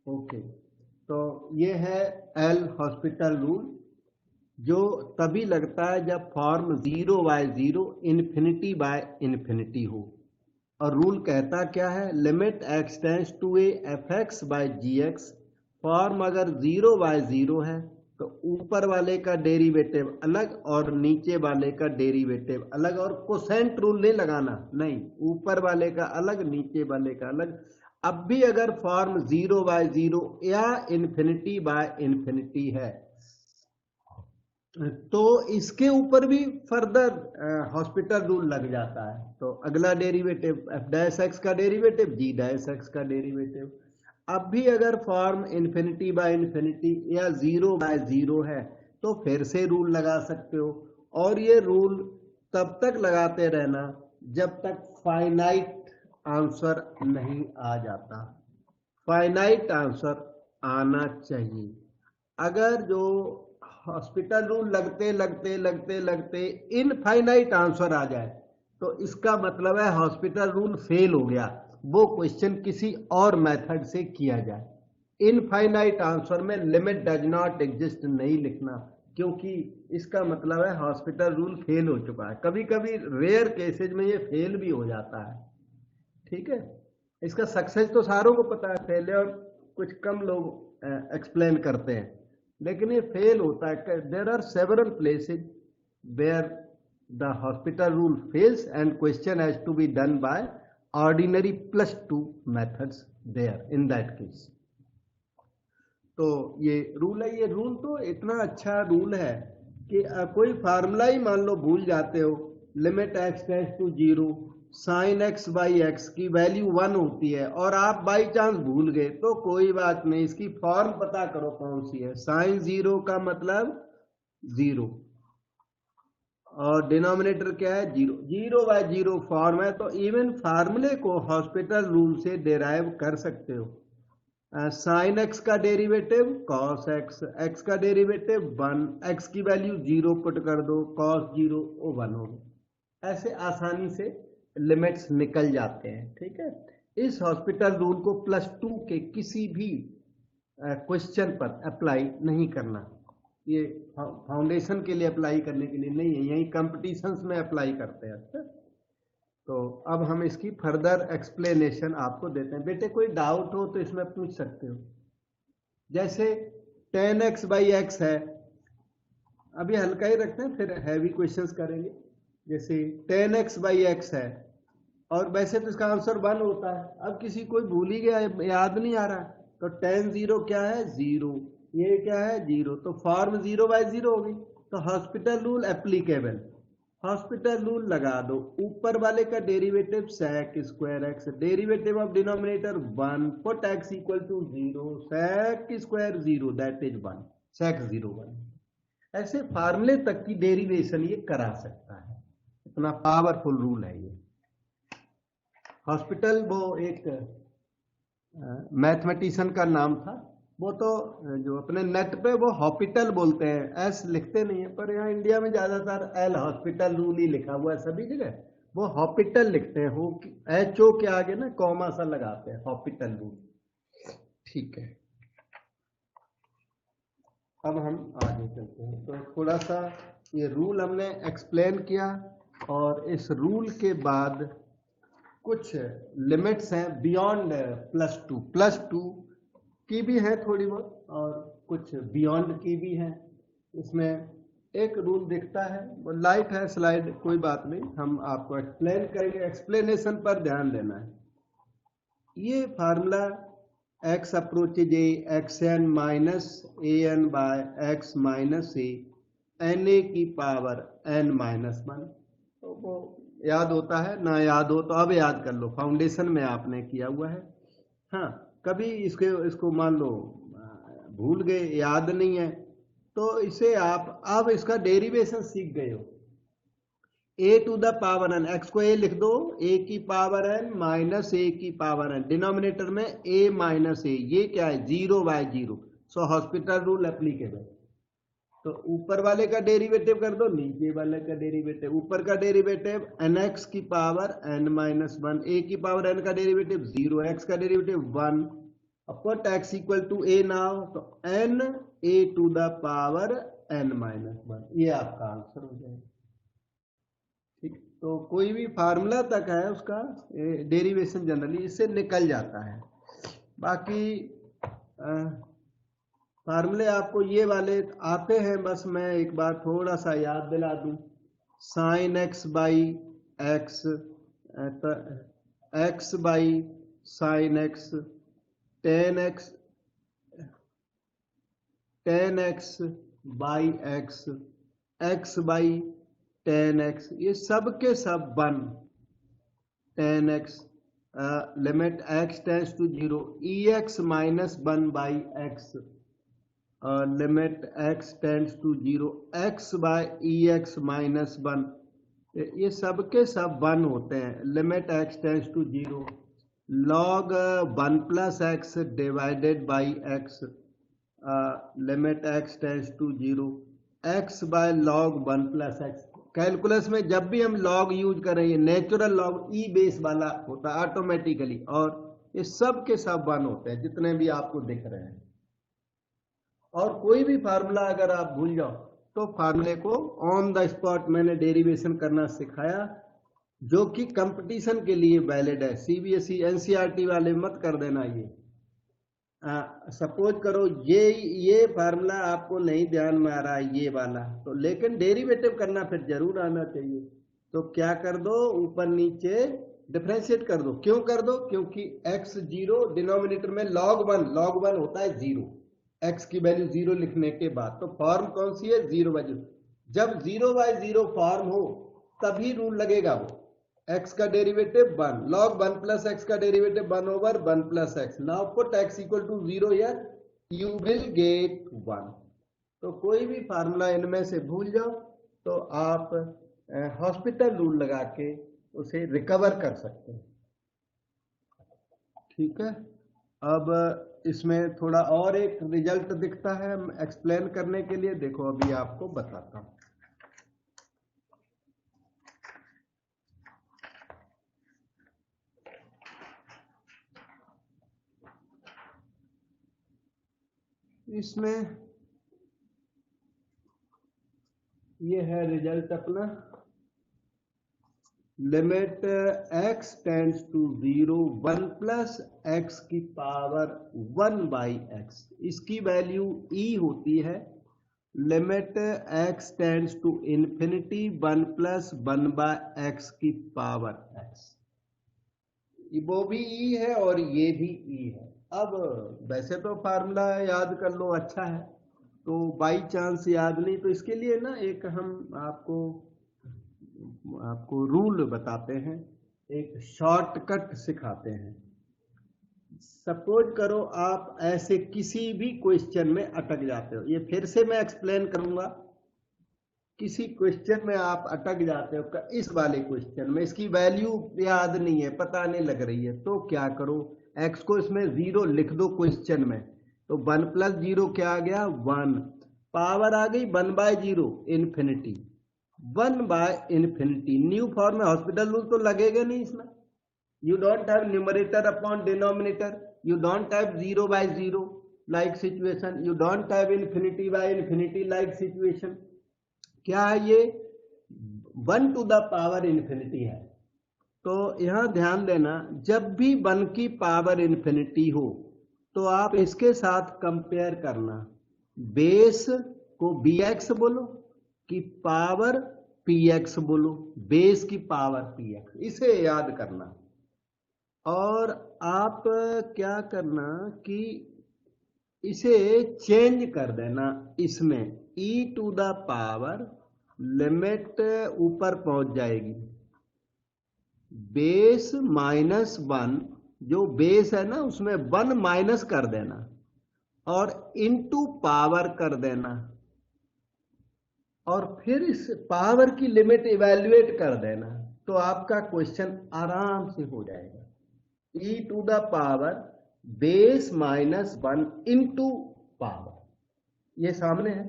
Okay, तो ये है एल हॉस्पिटल रूल, जो तभी लगता है जब फॉर्म 0/0 इन्फिनिटी बाय इन्फिनिटी हो। और रूल कहता क्या है, limit x tends to A F x by g x. Form अगर 0/0 है तो ऊपर वाले का डेरिवेटिव अलग और नीचे वाले का डेरिवेटिव अलग, और कोसेंट रूल नहीं लगाना, नहीं, ऊपर वाले का अलग नीचे वाले का अलग। अब भी अगर फॉर्म 0/0 या इन्फिनिटी बाय इन्फिनिटी है तो इसके ऊपर भी फर्दर हॉस्पिटल रूल लग जाता है। तो अगला डेरिवेटिव एफ डैश एक्स का डेरिवेटिव जी डैश एक्स का डेरिवेटिव। अब भी अगर फॉर्म इन्फिनिटी बाय इन्फिनिटी या 0/0 है तो फिर से रूल लगा सकते हो, और ये रूल तब तक लगाते रहना जब तक फाइनाइट आंसर नहीं आ जाता। फाइनाइट आंसर आना चाहिए। अगर जो हॉस्पिटल रूल लगते लगते लगते लगते इनफाइनाइट आंसर आ जाए तो इसका मतलब है हॉस्पिटल रूल फेल हो गया, वो क्वेश्चन किसी और मेथड से किया जाए। इनफाइनाइट आंसर में लिमिट डज नॉट एग्जिस्ट नहीं लिखना, क्योंकि इसका मतलब है हॉस्पिटल रूल फेल हो चुका है। कभी कभी रेयर केसेज में ये फेल भी हो जाता है, ठीक है। इसका सक्सेस तो सारों को पता है, फेलियर कुछ कम लोग एक्सप्लेन करते हैं, लेकिन ये फेल होता है। There are several places where the hospital rule fails and question has to be done by ordinary +2 methods there in that case. तो ये रूल है। ये रूल तो इतना अच्छा रूल है कि कोई फार्मूला ही मान लो भूल जाते हो, limit x tends to 0 sine x by x की वैल्यू 1 होती है, और आप बाई चांस भूल गए तो कोई बात नहीं, इसकी फॉर्म पता करो कौन सी है। साइन 0 का मतलब 0 और डिनोमिनेटर क्या है 0, 0/0 फॉर्म है। तो इवन फार्मूले को हॉस्पिटल रूल से डिराइव कर सकते हो। साइन एक्स का डेरिवेटिव कॉस एक्स, एक्स का डेरिवेटिव 1, एक्स की वैल्यू 0 पुट कर दो, कॉस 0 वो 1 हो गया। ऐसे आसानी से लिमिट्स निकल जाते हैं, ठीक है। इस हॉस्पिटल रूल को +2 के किसी भी क्वेश्चन पर अप्लाई नहीं करना, ये फाउंडेशन के लिए अप्लाई करने के लिए नहीं है, यही कंपटीशंस में अप्लाई करते हैं। अच्छा, तो अब हम इसकी फर्दर एक्सप्लेनेशन आपको देते हैं। बेटे कोई डाउट हो तो इसमें पूछ सकते हो। जैसे 10x/x है, अभी हल्का ही रखते हैं, फिर हैवी क्वेश्चंस करेंगे। जैसे 10x/x है, और वैसे तो इसका आंसर 1 होता है। अब किसी कोई भूल ही गया, याद नहीं आ रहा, तो 10 क्या है 0, ये क्या है 0, तो फॉर्म 0/0 हो गई। तो hospital rule applicable, hospital rule लगा दो। ऊपर वाले का derivative sec square x, derivative of denominator 1, put x equal to 0, sec square 0 that is 1, sec 0 1। ऐसे फार्मूले तक की डेरिवेशन ये करा सकता है, इतना पावरफुल रूल है ये। हॉस्पिटल वो एक मैथमेटिशियन का नाम था, वो तो जो अपने नेट पे वो हॉस्पिटल बोलते हैं, एस लिखते नहीं है, पर यहाँ इंडिया में ज्यादातर एल हॉस्पिटल रूल ही लिखा हुआ है सभी जगह, वो हॉस्पिटल लिखते हैं, वो HO के आगे ना कॉमा सा लगाते हैं, हॉस्पिटल रूल, ठीक है। अब हम आगे चलते हैं। तो थोड़ा सा ये रूल हमने एक्सप्लेन किया, और इस रूल के बाद कुछ लिमिट्स हैं बियॉन्ड +2 की भी है थोड़ी बहुत, और कुछ बियॉन्ड की भी है। इसमें एक रूल दिखता है, वो लाइट है स्लाइड, कोई बात नहीं, हम आपको एक्सप्लेन करेंगे, एक्सप्लेनेशन पर ध्यान देना है। ये formula x approaches a xn minus an by x minus a na की पावर n-1, तो वो याद होता है ना, याद हो तो अब याद कर लो, फाउंडेशन में आपने किया हुआ है। हाँ, कभी इसको मान लो भूल गए, याद नहीं है, तो इसे आप अब इसका डेरिवेशन सीख गए हो। a to the power n, x को a लिख दो, a की पावर n माइनस a की पावर n, डिनोमिनेटर में a माइनस a, ये क्या है 0/0, सो हॉस्पिटल रूल एप्लीकेबल। तो ऊपर वाले का डेरिवेटिव कर दो, नीचे वाले का डेरिवेटिव, ऊपर का डेरिवेटिव nx की पावर n-1, a की पावर n का डेरिवेटिव 0, x का derivative 1, put x equal to a now, तो n a to the power n minus 1, ये आपका आंसर हो जाएगा। ठीक, तो कोई भी फार्मूला तक है उसका डेरिवेशन जनरली इससे निकल जाता है। बाकी फार्मूले आपको ये वाले आते हैं, बस मैं एक बार थोड़ा सा याद दिला दूं। Sine x by x, x by sine x, tan x by x, x by tan x, ये सब के सब 1, tan x, limit x tends to 0, e x minus 1 by x, limit x tends to 0, x by e x minus 1, ये सब के सब 1 होते हैं। Limit x tends to 0, log 1 plus x divided by x, limit x tends to 0, x by log 1 plus x. Calculus में जब भी हम लॉग यूज करेंगे नेचुरल लॉग ई बेस वाला होता है ऑटोमेटिकली, और ये सब के सब 1 होते हैं जितने भी आपको दिख रहे हैं। और कोई भी फार्मूला अगर आप भूल जाओ तो फार्मूले को ऑन द स्पॉट मैंने डेरिवेशन करना सिखाया, जो कि कंपटीशन के लिए वैलिड है। सीबीएसई एनसीईआरटी वाले मत कर देना ये। सपोज करो ये फार्मूला आपको नहीं ध्यान में आ रहा है ये वाला, तो लेकिन डेरिवेटिव करना फिर जरूर आना चाहिए। तो क्या कर दो, ऊपर नीचे डिफरेंशिएट कर दो। क्यों कर दो? क्योंकि x 0 डिनोमिनेटर में log 1 होता है 0, x की वैल्यू 0 लिखने के बाद। तो फॉर्म कौन सी है? 0 बाई 0। जब 0 बाई 0 फॉर्म हो तभी रूल लगेगा वो, x का डेरिवेटिव 1, log 1 प्लस एक्स का derivative 1 over 1 plus x. Now put x equal to 0 here, you will get 1। तो कोई भी फार्मूला इनमें से भूल जाओ तो आप हॉस्पिटल रूल लगा के उसे रिकवर कर सकते हैं। ठीक है, अब इसमें थोड़ा और एक रिजल्ट दिखता है एक्सप्लेन करने के लिए। देखो अभी आपको बताता हूं। इसमें ये है रिजल्ट अपना, limit x tends to 0, 1 plus x की पावर 1 बाई एक्स, इसकी वैल्यू e होती है। Limit x tends to infinity 1 plus 1 by x की पावर x, वो भी e है और ये भी e है। अब वैसे तो फार्मूला याद कर लो अच्छा है, तो बाई चांस याद नहीं तो इसके लिए ना एक हम आपको रूल बताते हैं, एक शॉर्टकट सिखाते हैं। सपोज करो आप ऐसे किसी भी क्वेश्चन में अटक जाते हो, ये फिर से मैं एक्सप्लेन करूंगा। किसी क्वेश्चन में आप अटक जाते हो, इस वाले क्वेश्चन में इसकी वैल्यू याद नहीं है, पता नहीं लग रही है, तो क्या करो, x को इसमें 0 लिख दो क्वेश्चन में, तो 1 प्लस 0 क्या आ गया? 1, पावर आ गई 1 by 0 infinity, 1 by infinity. New form में हॉस्पिटल रूल तो लगेगा नहीं इसमें। You don't have numerator upon denominator, you don't have 0 by 0 like situation, you don't have infinity by infinity like situation. क्या है ये? 1 टू द पावर इन्फिनिटी है। तो यहां ध्यान देना, जब भी 1 की पावर इन्फिनिटी हो तो आप इसके साथ कंपेयर करना, बेस को bx बोलो कि पावर px बोलो, बेस की पावर px, इसे याद करना। और आप क्या करना कि इसे चेंज कर देना इसमें, e to the power, limit ऊपर पहुंच जाएगी, बेस माइनस 1, जो बेस है ना उसमें 1 माइनस कर देना और इनटू पावर कर देना, और फिर इस पावर की लिमिट इवैल्यूएट कर देना, तो आपका क्वेश्चन आराम से हो जाएगा। e to the power base minus 1 into power, ये सामने है।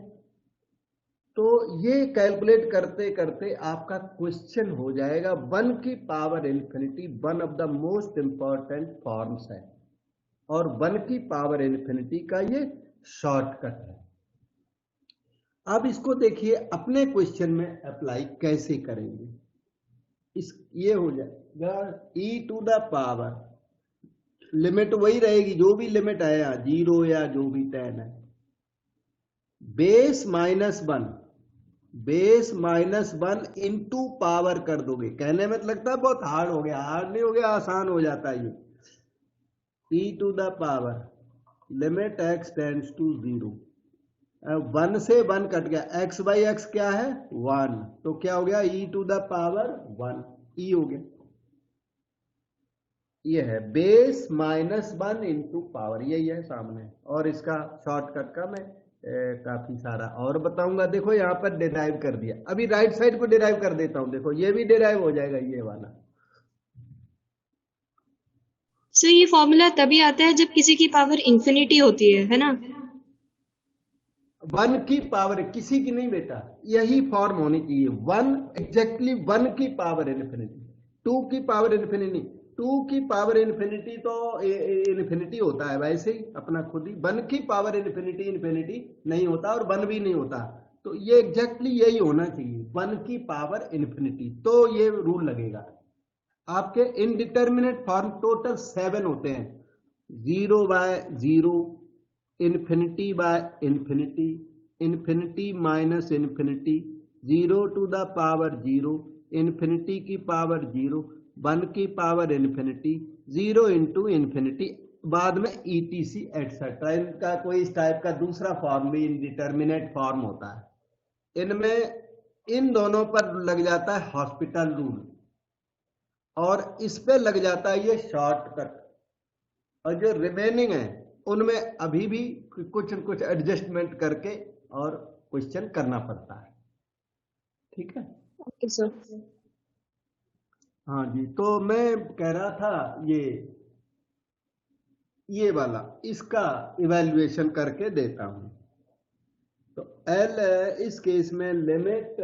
तो ये कैलकुलेट करते करते आपका क्वेश्चन हो जाएगा। 1 की power infinity one of the most important forms है, और 1 की पावर इन्फिनिटी का ये शॉर्टकट है। अब इसको देखिए अपने क्वेश्चन में अप्लाई कैसे करेंगे। ये हो जाएगा e to the power, limit वही रहेगी जो भी लिमिट आया 0 या जो भी 10 है, base minus one into power कर दोगे। कहने में लगता है बहुत हार्ड हो गया, हार्ड नहीं हो गया, आसान हो जाता है ये। e to the power limit x tends to 0, 1 से 1 कट गया, x बाई एक्स क्या है 1, तो क्या हो गया e to the power 1, e हो गया। ये है बेस माइनस 1 इंटू पावर, यही है सामने। और इसका शॉर्टकट का मैं काफी सारा और बताऊंगा। देखो यहाँ पर डिराइव कर दिया, अभी राइट साइड को डिराइव कर देता हूं, देखो ये भी डिराइव हो जाएगा ये वाला। सर ये फॉर्मूला तभी आता है जब किसी की पावर इंफिनिटी होती है ना? 1 की पावर किसी की नहीं बेटा, यही फॉर्म होनी चाहिए, 1 एग्जैक्टली 1 की पावर इन्फिनिटी, 2 की पावर इन्फिनिटी, 2 की पावर इन्फिनिटी तो इन्फिनिटी होता है वैसे ही अपना खुद ही, 1 की पावर इन्फिनिटी नहीं होता और 1 भी नहीं होता, तो ये एग्जैक्टली यही होना चाहिए 1 की पावर इन्फिनिटी, तो ये रूल लगेगा। आपके इनडिटर्मिनेट फॉर्म टोटल 7 होते हैं, 0 by 0, infinity by infinity, infinity minus infinity, 0 to the power 0, infinity की पावर 0, 1 की पावर इन्फिनिटी, 0 इंटू इन्फिनिटी, बाद में ईटीसी एटसेट्रा। इनका कोई इस टाइप का दूसरा फॉर्म भी इनडिटर्मिनेट फॉर्म होता है। इनमें इन दोनों पर लग जाता है हॉस्पिटल रूल और इस पे लग जाता है ये शॉर्टकट, और जो रिमेनिंग है उनमें अभी भी कुछ एडजस्टमेंट करके और क्वेश्चन करना पड़ता है। ठीक है, ओके सर। हाँ जी, तो मैं कह रहा था ये वाला इसका इवैल्यूएशन करके देता हूं। तो एल इस केस में limit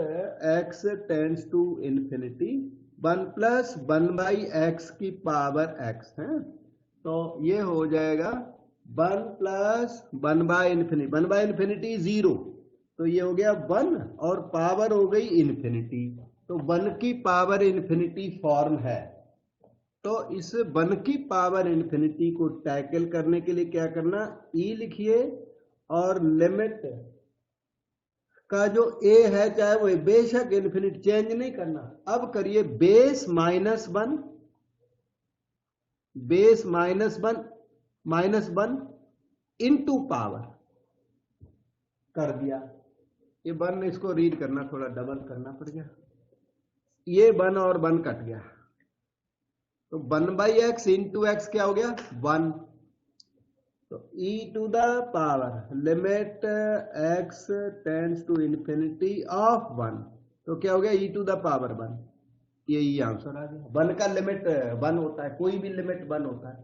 x tends to infinity 1 plus 1 by x की पावर x है, तो ये हो जाएगा 1 प्लस 1 बाई इन्फिनिटी 0, तो ये हो गया 1 और पावर हो गई इन्फिनिटी, तो 1 की पावर इन्फिनिटी फॉर्म है। तो इस 1 की पावर इन्फिनिटी को टैकल करने के लिए क्या करना, e लिखिए और लिमिट का जो a है चाहे वो बेशक इन्फिनिटी चेंज नहीं करना, अब करिए base minus one into power कर दिया। ये 1 इसको रीड करना थोड़ा डबल करना पड़ गया, ये 1 और 1 कट गया, तो 1 बाई एक्स इंटू एक्स क्या हो गया 1, तो e to the power limit x tends to infinity of 1, तो क्या हो गया e टू द पावर 1, यही आंसर आ गया। 1 का लिमिट 1 होता है, कोई भी लिमिट 1 होता है,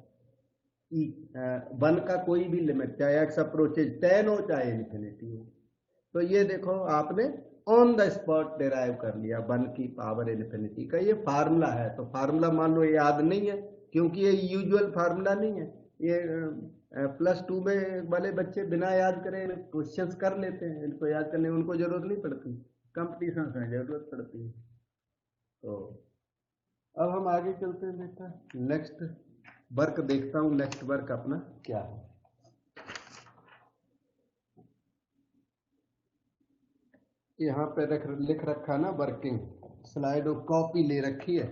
1 का कोई भी लिमिट चाहे x अप्रोचेज 10 हो चाहे इन्फिनिटी हो। तो ये देखो आपने ऑन द स्पॉट डिराइव कर लिया 1 की पावर इन्फिनिटी का, ये फार्मूला है। तो फार्मूला मान लो याद नहीं है क्योंकि ये यूजुअल फार्मूला नहीं है, ये +2 में वाले बच्चे बिना याद करे क्वेश्चंस कर लेते हैं, इनको याद करने उनको जरूरत नहीं पड़ती, कंपटीशन में जरूरत पड़ती है। तो अब हम आगे चलते हैं बेटा, नेक्स्ट वर्क देखता हूँ, नेक्स्ट वर्क अपना क्या है। यहाँ पे लिख रखा ना वर्किंग स्लाइड और कॉपी ले रखी है,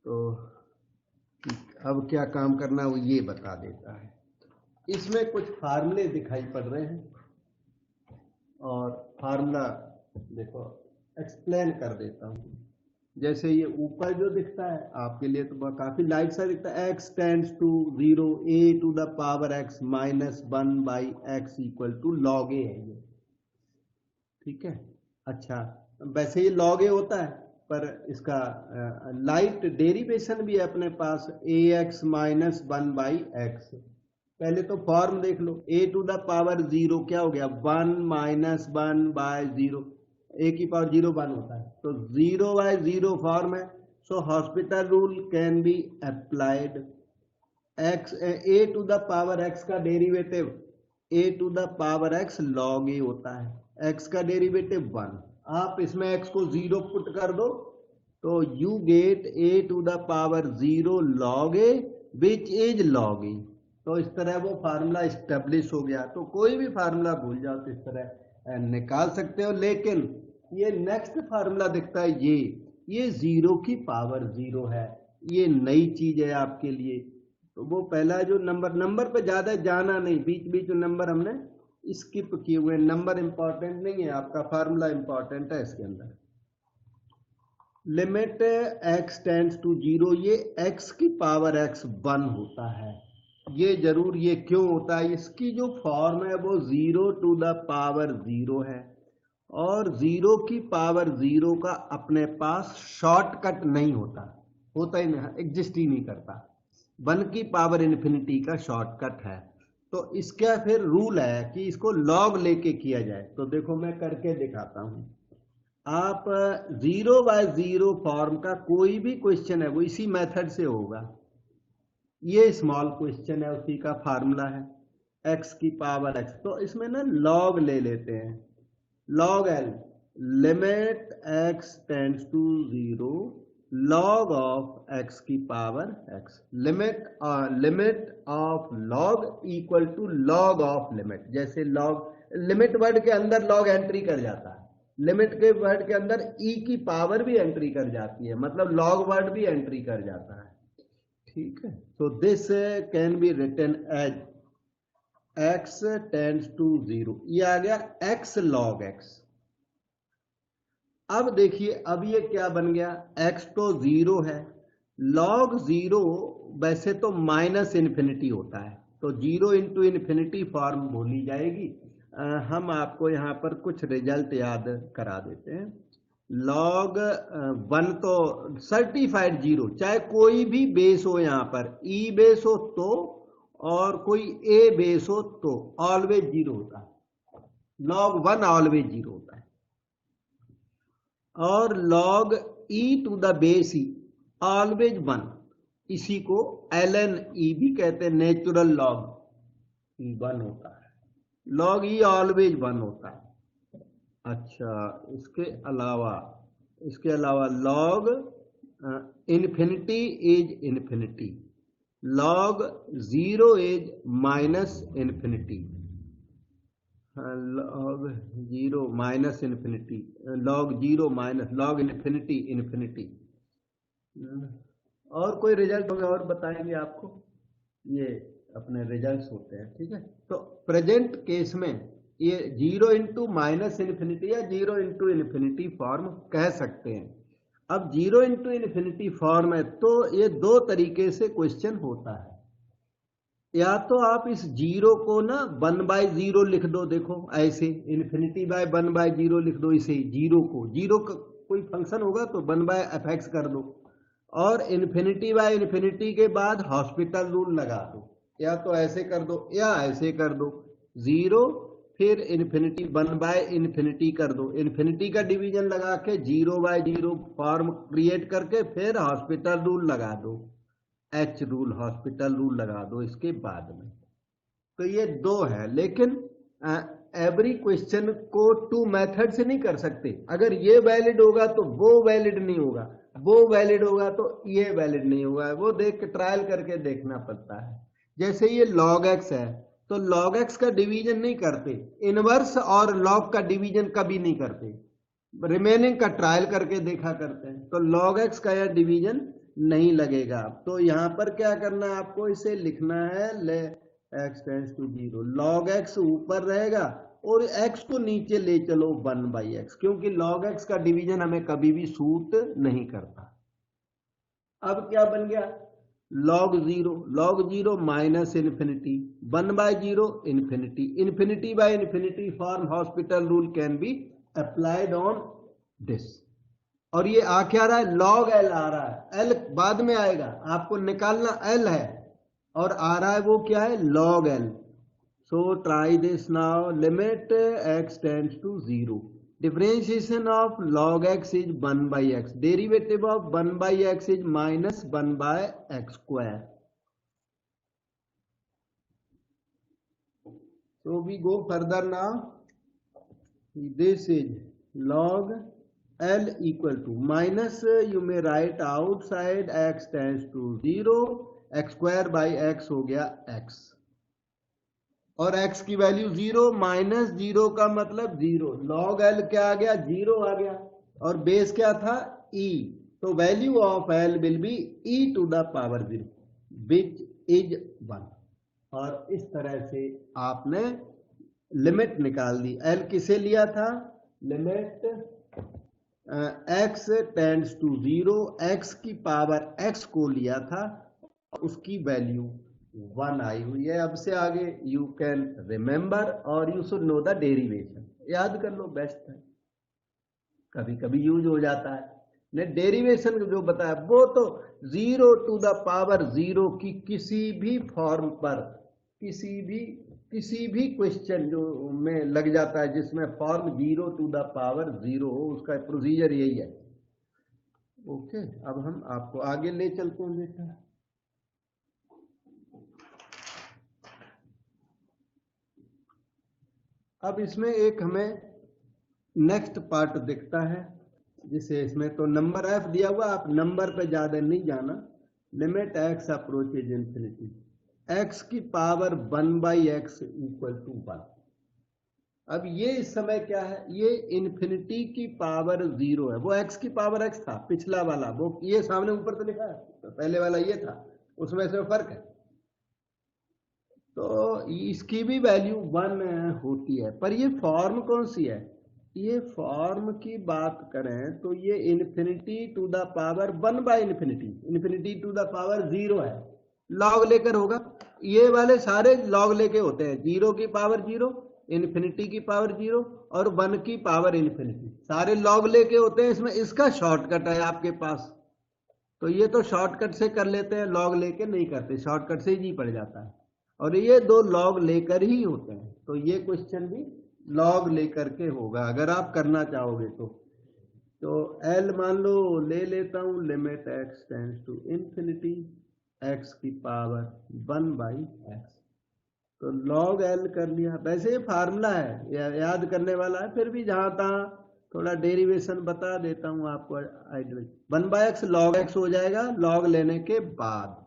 तो अब क्या काम करना वो ये बता देता है। इसमें कुछ फार्मूले दिखाई पड़ रहे हैं और फार्मूला देखो एक्सप्लेन कर देता हूँ। जैसे ये ऊपर जो दिखता है आपके लिए तो काफी लाइट सा दिखता है, x tends to 0 a to the power x minus 1 by x equal to log a है ये, ठीक है। अच्छा, वैसे ये log a होता है पर इसका लाइट डेरिवेशन भी है अपने पास, ax माइनस 1 बाई एक्स। पहले तो फॉर्म देख लो, a टू द पावर 0 क्या हो गया 1 माइनस 1 बाय 0, a की पावर 0 1 होता है, तो 0 बाय 0 फॉर्म है, so hospital rule can be applied. X a to the power x का derivative a to the power x log a होता है, एक्स का डेरिवेटिव 1। आप इसमें एक्स को 0 पुट कर दो तो you get a to the power 0 log a which is log a. तो इस तरह वो फार्मूला इस्टेब्लिश हो गया। तो कोई भी फार्मूला भूल जाओ तो इस तरह निकाल सकते हो। लेकिन ये नेक्स्ट फार्मूला दिखता है, ये 0 की पावर 0 है, ये नई चीज है आपके लिए। तो वो पहला जो नंबर पे ज्यादा जाना नहीं, बीच बीच में नंबर हमने स्किप किए हुए। नंबर इंपॉर्टेंट नहीं है, आपका फार्मूला इंपॉर्टेंट है इसके अंदर। लिमिट x टेंड्स टू 0, ये x की पावर x 1 होता है। ये जरूर, ये क्यों होता है, इसकी जो फॉर्म है वो 0 टू द पावर 0 है। और 0 की पावर 0 का अपने पास शॉर्टकट नहीं होता, होता ही नहीं, एग्जिस्ट ही नहीं करता। 1 की पावर इन्फिनिटी का शॉर्टकट है। तो इसका फिर रूल है कि इसको लॉग लेके किया जाए। तो देखो मैं करके दिखाता हूं। आप 0/0 फॉर्म का कोई भी क्वेश्चन है वो इसी मेथड से होगा। ये स्मॉल क्वेश्चन है, उसी का फार्मूला है x की पावर x। तो इसमें ना लॉग ले लेते हैं, log l, limit x tends to 0 log of x की power x। Limit of log equal to log of limit. जैसे लॉग, लिमिट वर्ड के अंदर लॉग एंट्री कर जाता है, लिमिट के वर्ड के अंदर e की पावर भी एंट्री कर जाती है, मतलब लॉग वर्ड भी एंट्री कर जाता है। ठीक है, so this can be written as x tends to 0, ये आ गया x log x। अब देखिए, अब ये क्या बन गया, x तो 0 है, log 0 वैसे तो माइनस इन्फिनिटी होता है, तो 0 इंटू इन्फिनिटी फॉर्म भूली जाएगी। हम आपको यहाँ पर कुछ रिजल्ट याद करा देते हैं। लॉग 1 तो सर्टिफाइड 0, चाहे कोई भी बेस हो, यहाँ पर e बेस हो तो और कोई a बेस हो तो ऑलवेज 0 होता है। लॉग 1 ऑलवेज 0 होता है। और log e to the base e always 1, इसी को ln e भी कहते हैं, नेचुरल लॉग e 1 होता है। लॉग e ऑलवेज 1 होता है। अच्छा, इसके अलावा log infinity is infinity, log 0 is minus infinity, log 0 minus infinity, log 0 minus log infinity infinity. और कोई रिजल्ट होगा और बताएंगे आपको, ये अपने रिजल्ट्स होते हैं। ठीक है, तो प्रेजेंट केस में ये 0 इंटू माइनस इन्फिनिटी या 0 इंटू इन्फिनिटी फॉर्म कह सकते हैं। अब 0 इंटू इन्फिनिटी फॉर्म है तो ये दो तरीके से क्वेश्चन होता है। या तो आप इस 0 को ना 1/0 लिख दो, देखो ऐसे इन्फिनिटी बाय 1/0 लिख दो, इसे 0 को, 0 का कोई फंक्शन होगा तो 1/fx कर दो, और इन्फिनिटी बाय इन्फिनिटी के बाद हॉस्पिटल रूल लगा दो। या तो ऐसे कर दो या ऐसे कर दो, 0 फिर इन्फिनिटी 1/इन्फिनिटी कर दो, इन्फिनिटी का डिवीजन लगा के 0/0 फॉर्म क्रिएट करके फिर हॉस्पिटल रूल लगा दो, एच रूल, हॉस्पिटल रूल लगा दो इसके बाद में। तो ये दो है, लेकिन एवरी क्वेश्चन को 2 मेथड से नहीं कर सकते। अगर ये वैलिड होगा तो वो वैलिड नहीं होगा, वो वैलिड होगा तो ये वैलिड नहीं होगा, वो देख के ट्रायल करके देखना पड़ता है। जैसे ये log x है तो log x का डिवीजन नहीं करते, इनवर्स और log का डिवीजन कभी नहीं करते, रिमेनिंग का ट्रायल करके देखा करते हैं। तो log x का यह डिवीजन नहीं लगेगा। तो यहां पर क्या करना है आपको, इसे लिखना है ले x tends to 0, log x ऊपर रहेगा और x को नीचे ले चलो 1/x, क्योंकि log x का डिवीजन हमें कभी भी सूट नहीं करता। अब क्या बन गया, log 0 minus infinity, 1/0 infinity, infinity by infinity form hospital rule can be applied on this. और ये आ क्या रहा है, log l आ रहा है, l बाद में आएगा, आपको निकालना l है, और आ रहा है वो क्या है, log l। So try this now, limit x tends to 0, differentiation of log x is 1/x, derivative of 1/x is minus 1/x square, So we go further now. This is log L equal to minus, you may write outside x tends to 0, x square by x हो गया x, और x की value 0, minus 0 का मतलब 0, log L क्या आ गया, 0 आ गया, और बेस क्या था, e, तो value of L will be e to the power 0 which is 1। और इस तरह से आपने लिमिट निकाल दी। L किसे लिया था, limit x tends to 0, x की पावर x को लिया था, उसकी वैल्यू 1 आई हुई है। अब से आगे यू कैन रिमेंबर और you should know the derivation, याद कर लो, बेस्ट है, कभी कभी यूज हो जाता है। ने डेरिवेशन जो बताया वो तो 0 टू द पावर 0 की किसी भी फॉर्म पर, किसी भी क्वेश्चन जो में लग जाता है जिसमें फॉर्म 0 टू द पावर 0 हो, उसका प्रोसीजर यही है। ओके, अब हम आपको आगे ले चलते हैं बेटा। अब इसमें एक हमें नेक्स्ट पार्ट दिखता है, जिसे इसमें तो नंबर f दिया हुआ, आप नंबर पे ज्यादा नहीं जाना। Limit x approaches infinity, x की पावर 1/x इक्वल टू 1। अब ये इस समय क्या है, ये इन्फिनिटी की पावर 0 है, वो x की पावर x था पिछला वाला, वो ये सामने ऊपर तो लिखा है, तो पहले वाला ये था, उसमें से फर्क है। तो इसकी भी वैल्यू 1 होती है, पर ये फॉर्म कौन सी है, ये फॉर्म की बात करें तो ये इन्फिनिटी टू द पावर 1/इन्फिनिटी, इन्फिनिटी टू द पावर 0 है, लॉग लेकर होगा। ये वाले सारे लॉग लेके होते हैं, 0 की पावर 0, इन्फिनिटी की पावर 0 और 1 की पावर इन्फिनिटी, सारे लॉग लेके होते हैं। इसमें इसका शॉर्टकट है आपके पास, तो ये तो शॉर्टकट से कर लेते हैं, लॉग लेके नहीं करते, शॉर्टकट से ही पड़ जाता है। और ये दो लॉग लेकर ही होते हैं, तो ये क्वेश्चन भी लॉग लेकर के होगा अगर आप करना चाहोगे तो L मान लो ले लेता हूं, limit x tends to infinity x की पावर 1/x, तो log L कर लिया। वैसे ये फार्मूला है, याद करने वाला है, फिर भी जहां तहां थोड़ा डेरिवेशन बता देता हूं आपको। 1/x log x हो जाएगा log लेने के बाद।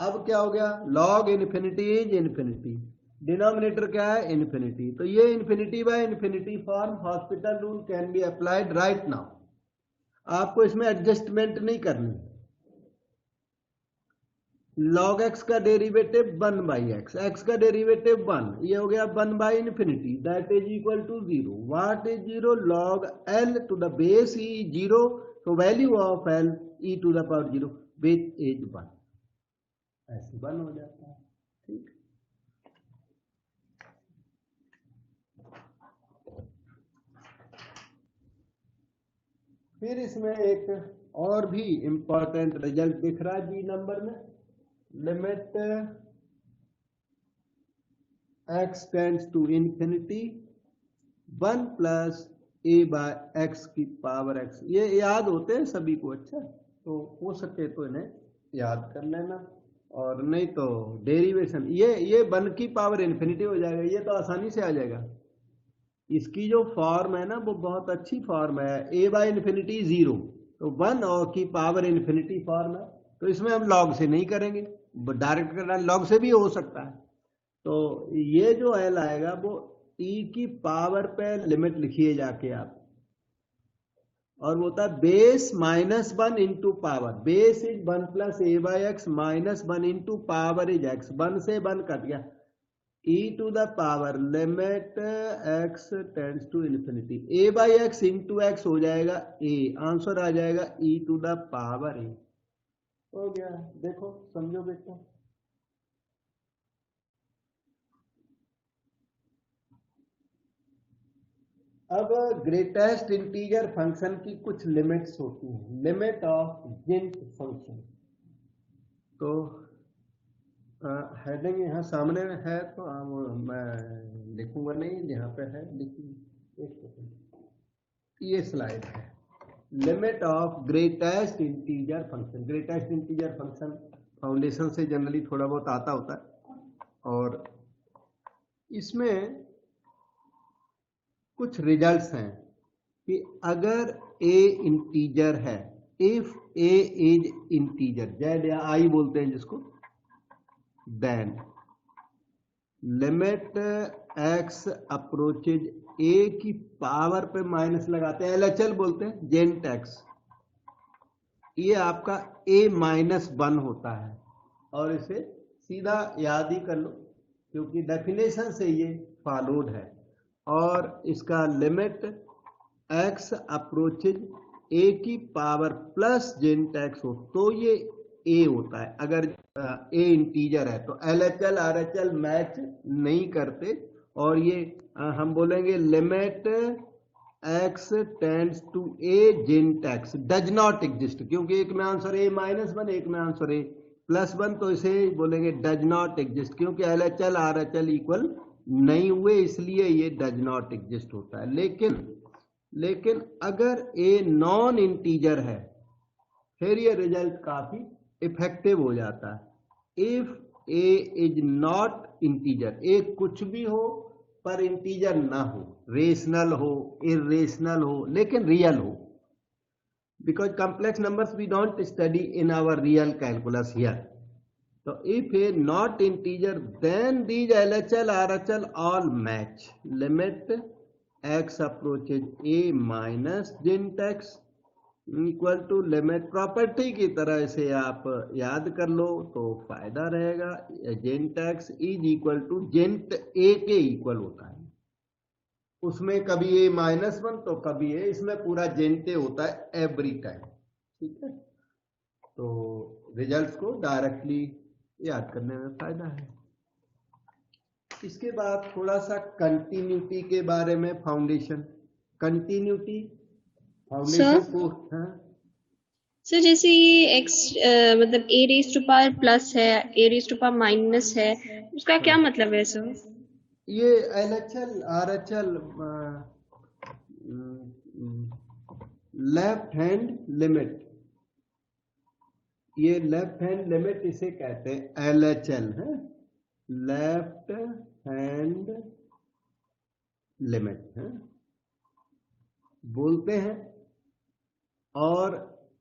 अब क्या हो गया, log infinity is infinity, denominator क्या है, इन्फिनिटी, तो ये infinity by infinity form hospital rule can be applied right now. आपको इसमें एडजस्टमेंट नहीं करनी। log x का डेरिवेटिव 1/x, x का डेरिवेटिव 1, ये हो गया 1/इन्फिनिटी, that is equal to 0। What is 0, log L to the base e 0, तो value of L e to the power 0 which is 1, ऐसे 1 हो जाता है। ठीक, फिर इसमें एक और भी इंपॉर्टेंट रिजल्ट दिख रहा है जी नंबर में, limit x tends to infinity 1 plus a/x की पावर x, ये याद होते हैं सभी को, अच्छा तो हो सके तो इन्हें याद कर लेना, और नहीं तो डेरिवेशन ये 1 की पावर इन्फिनिटी हो जाएगा, ये तो आसानी से आ जाएगा। इसकी जो फॉर्म है ना वो बहुत अच्छी फॉर्म है, a/इन्फिनिटी 0, तो 1 और की पावर इन्फिनिटी फॉर्म है, तो इसमें हम लॉग से नहीं करेंगे, डायरेक्ट करना, लॉग से भी हो सकता है। तो ये जो L आएगा वो e की पावर पे लिमिट लिखिए जाके आप, और वो होता है base -1 into power, base is 1 plus a/x minus 1 into power is x, 1 से 1 कट गया, e to the power limit x tends to infinity, a/x into x हो जाएगा a, आंसर आ जाएगा e to the power a, हो गया। देखो समझो बेटा, अब ग्रेटेस्ट इंटीजर फंक्शन की कुछ लिमिट्स होती हैं, लिमिट ऑफ गिंट फंक्शन, तो हेडिंग यहाँ सामने है, तो मैं लिखूंगा नहीं, यहाँ पे है लिखिए, एक सेकंड, ये स्लाइड है, limit of greatest integer function. Greatest integer function foundation से जनरली थोड़ा बहुत आता होता है, और इसमें कुछ रिजल्ट्स हैं कि अगर a इंटीजर है, if a is integer, Z या आई बोलते हैं जिसको, then limit x approaches a की पावर पे माइनस लगाते हैं, LHL बोलते हैं, जेंट x, ये आपका a -1 होता है। और इसे सीधा याद ही कर लो क्योंकि डेफिनेशन से ये फॉलोड है। और इसका लिमिट x अप्रोचेज a की पावर प्लस जेंट x हो तो ये a होता है। अगर a इंटीजर है तो LHL RHL मैच नहीं करते और ये हम बोलेंगे limit x tends to a gent x does not exist, क्योंकि एक में आंसर a -1 एक में आंसर a +1, तो इसे बोलेंगे डज नॉट एग्जिस्ट, क्योंकि LHL RHL इक्वल नहीं हुए इसलिए ये डज नॉट एग्जिस्ट होता है। लेकिन अगर a नॉन इंटीजर है फिर ये रिजल्ट काफी इफेक्टिव हो जाता है। If a is not integer, a कुछ भी हो पर इंटीजर ना हो, रेशनल हो, इरेशनल हो, लेकिन रियल हो, because complex numbers we don't study in our real calculus here. So if a not integer, then these LHL RHL all match. Limit x approaches a minus gent x equal to limit, property की तरह इसे आप याद कर लो तो फायदा रहेगा। Gent x is equal to gent a के इक्वल होता है, उसमें कभी a -1 तो कभी a, इसमें पूरा जेंटे होता है एवरी टाइम। ठीक है, तो रिजल्ट्स को डायरेक्टली याद करने में फायदा है। इसके बाद थोड़ा सा कंटिन्यूटी के बारे में, फाउंडेशन कंटिन्यूटी फाउंडेशन को। हाँ सर जैसे ये x मतलब a raise to power plus है, a raise to power minus है, उसका क्या मतलब है सर? ये LHL RHL left hand limit, ये लेफ्ट हैंड लिमिट इसे कहते हैं LHL है, लेफ्ट हैंड लिमिट है बोलते हैं। और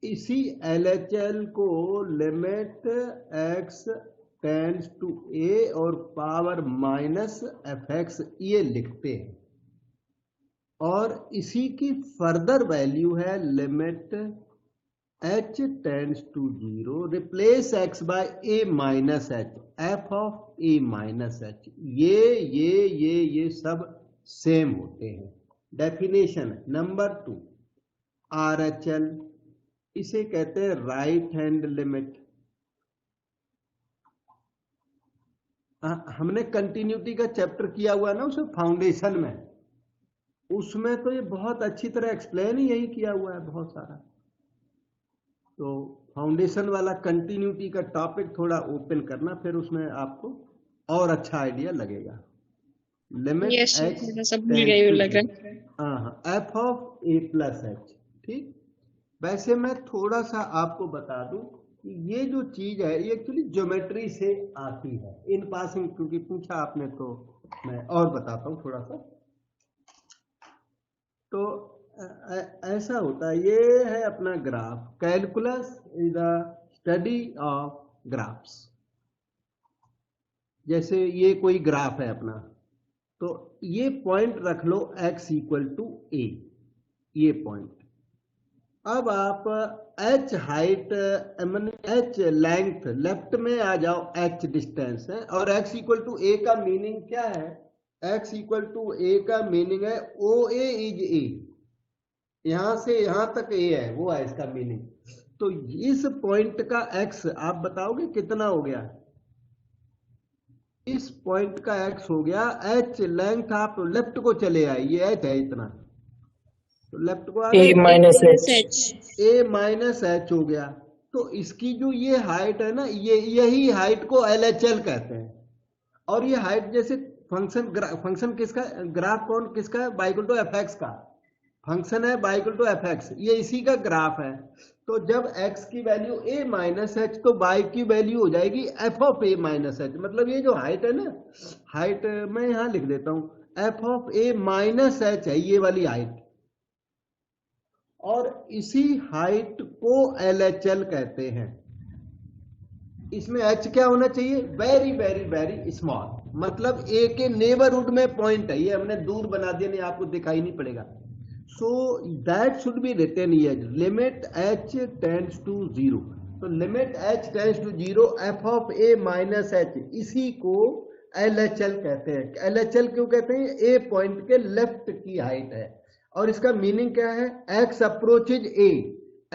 इसी LHL को limit x tends to a और पावर माइनस fx ये लिखते हैं। और इसी की फर्दर वैल्यू है limit h tends to 0 replace x by a minus h, f of a minus h। ये सब सेम होते हैं। डेफिनेशन नंबर 2, RHL इसे कहते हैं राइट हैंड लिमिट। हमने कंटिन्यूटी का चैप्टर किया हुआ है ना उसमें, फाउंडेशन में, उसमें तो ये बहुत अच्छी तरह एक्सप्लेन ही यही किया हुआ है बहुत सारा। तो फाउंडेशन वाला कंटिन्यूटी का टॉपिक थोड़ा ओपन करना, फिर उसमें आपको और अच्छा आइडिया लगेगा। Limit f of a plus H. ठीक, वैसे मैं थोड़ा सा आपको बता दूं कि ये जो चीज है ये एक्चुअली ज्योमेट्री से आती है इन पासिंग, क्योंकि पूछा आपने तो मैं और बताता हूं थोड़ा सा। तो ऐसा होता है, ये है अपना graph. Calculus is the study of graphs. जैसे ये कोई ग्राफ है अपना, तो ये पॉइंट रख लो x इक्वल टू a, ये पॉइंट। अब आप h height h length left में आ जाओ, h डिस्टेंस है, और x इक्वल टू a का मीनिंग क्या है? x इक्वल टू a का मीनिंग है OA इज a, यहां से यहां तक a है, वो है इसका मीनिंग। तो इस पॉइंट का x आप बताओगे कितना हो गया? इस पॉइंट का x हो गया h लेंथ, आप लेफ्ट को चले आए, ये h है इतना, तो लेफ्ट को आ गए a माइनस h हो गया। तो इसकी जो ये हाइट है ना, यही हाइट को LHL कहते हैं। और ये हाइट जैसे फंक्शन किसका, ग्राफ कौन किसका है? बाइक्वल टू fx का। फंक्शन है y equal to f x, ये इसी का ग्राफ है। तो जब x की वैल्यू a माइनस एच तो y की वैल्यू हो जाएगी f of a minus h. मतलब ये जो हाइट है ना, हाइट मैं यहां लिख देता हूं, f of a minus H है ये वाली हाइट, और इसी हाइट को LHL कहते हैं। इसमें h क्या होना चाहिए, वेरी वेरी वेरी स्मॉल, मतलब a के नेबरहुड में पॉइंट है, ये हमने दूर बना दिया, नहीं आपको दिखाई नहीं पड़ेगा। So that should be written as limit h tends to 0। तो limit h tends to 0 f of a minus h, इसी को LHL कहते हैं। LHL क्यों कहते हैं, a पॉइंट के लेफ्ट की हाइट है, और इसका मीनिंग क्या है, x अप्रोचेज a,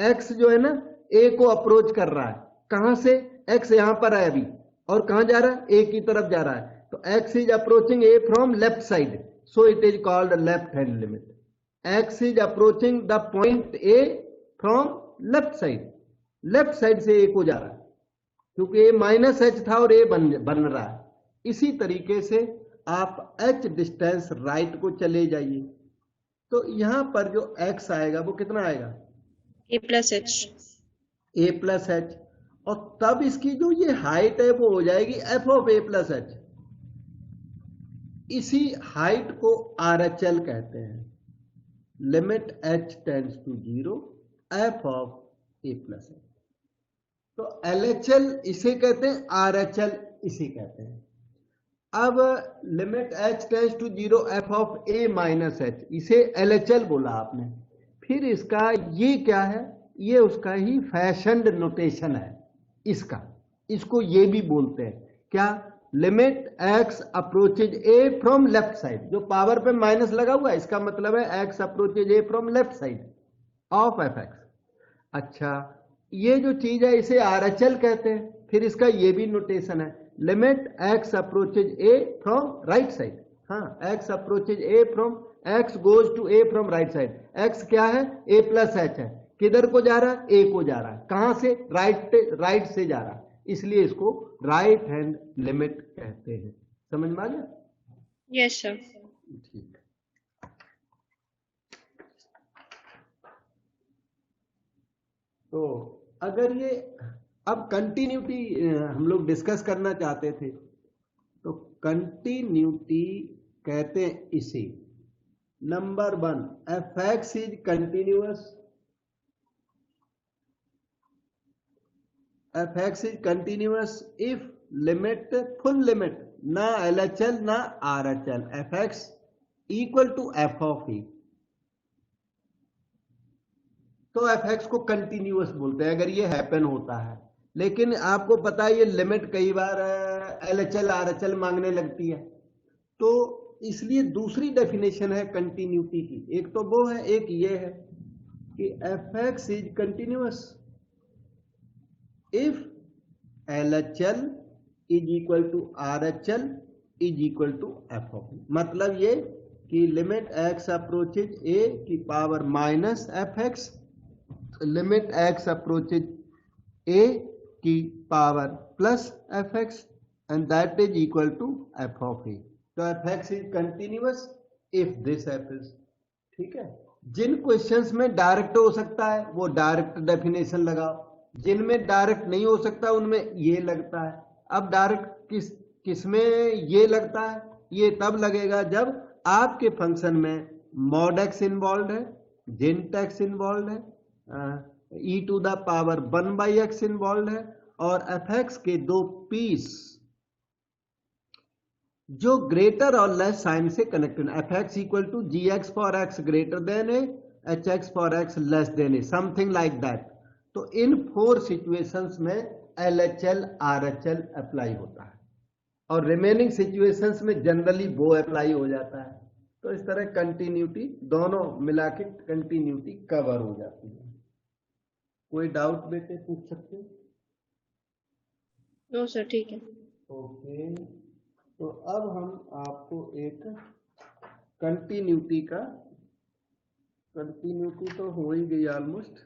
x जो है ना a को अप्रोच कर रहा है, कहां से, x यहां पर है अभी, और कहां जा रहा है, a की तरफ जा रहा है। तो x is approaching a from left side, so it is called left hand limit. x is approaching the point A from left side, left side से A को जा रहा है, क्योंकि A माइनस एच था और A बन रहा है। इसी तरीके से आप h डिस्टेंस राइट को चले जाइए, तो यहां पर जो x आएगा वो कितना आएगा, a plus H, a plus H, और तब इसकी जो ये हाइट है वो हो जाएगी f of a plus h. इसी हाइट को RHL कहते हैं, limit h tends to 0 f of a plus h. तो LHL इसे कहते हैं, RHL इसे कहते हैं। अब limit h tends to 0 f of a minus h, इसे LHL बोला आपने। फिर इसका ये क्या है, ये उसका ही फैशन्ड नोटेशन है इसका, इसको ये भी बोलते हैं क्या, limit x approaches a from left side, जो पावर पे माइनस लगा हुआ है इसका मतलब है x approaches a from left side of fx। अच्छा, ये जो चीज है इसे RHL कहते हैं। फिर इसका ये भी नोटेशन है, limit x approaches a from right side, हाँ x approaches a from, x goes to a from right side, x क्या है, a प्लस एच है, किधर को जा रहा है, a को जा रहा है, कहां से, राइट से जा रहा है, इसलिए इसको राइट हैंड लिमिट कहते हैं। समझ में आ गया? Yes sir. ठीक। तो अगर ये अब कंटिन्यूटी हम लोग डिस्कस करना चाहते थे, तो कंटिन्यूटी कहते हैं इसे, number 1 fx is continuous, fx is continuous if limit, full limit, ना LHL ना RHL, fx equal to f of a, तो fx को कंटिन्यूअस बोलते हैं अगर ये हैपन होता है। लेकिन आपको पता है ये लिमिट कई बार LHL RHL मांगने लगती है, तो इसलिए दूसरी डेफिनेशन है कंटिन्यूटी की, एक तो वो है, एक ये है कि fx is continuous if LHL is equal to RHL is equal to f of a। मतलब ये कि लिमिट x अप्रोचेज a की power minus f x, limit x approaches a की power plus f x, and that is equal to f of a। तो F x is continuous if this happens. ठीक है, जिन questions में direct हो सकता है वो डायरेक्ट डेफिनेशन लगाओ, जिनमें डायरेक्ट नहीं हो सकता उनमें ये लगता है। अब डायरेक्ट किसमें ये लगता है, ये तब लगेगा जब आपके फंक्शन में मॉड एक्स इन्वॉल्व है, जेंट एक्स इन्वॉल्व है, e to the power 1/x involve है, और एफ एक्स के दो पीस जो ग्रेटर और लेस साइन से connected, f x equal to g x for x greater than a, h x for x less than a, something like that. तो इन 4 situations में LHL RHL अप्लाई होता है, और रिमेनिंग सिचुएशंस में generally वो apply हो जाता है। तो इस तरह कंटिन्यूटी दोनों मिला के कंटिन्यूटी कवर हो जाती है। कोई डाउट बेटे पूछ सकते हैं? नो सर, ठीक है। ओके, तो अब हम आपको एक कंटिन्यूटी तो हो ही गई ऑलमोस्ट,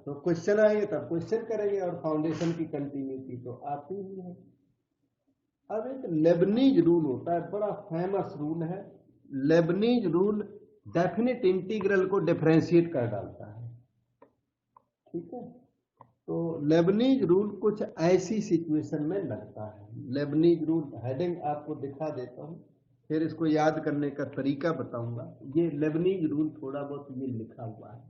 तो क्वेश्चन आएंगे तब क्वेश्चन करेंगे, और फाउंडेशन की कंटिन्यूटी तो आती ही है। अब एक लेबनीज रूल होता है, बड़ा फेमस रूल है लेबनीज रूल डेफिनेट इंटीग्रल को डिफरेंशिएट कर डालता है। ठीक है, तो लेबनीज रूल कुछ ऐसी सिचुएशन में लगता है। लेबनीज रूल हेडिंग आपको दिखा देता हूँ, फिर इसको याद करने का तरीका बताऊंगा। ये लेबनीज रूल थोड़ा बहुत ये लिखा हुआ है।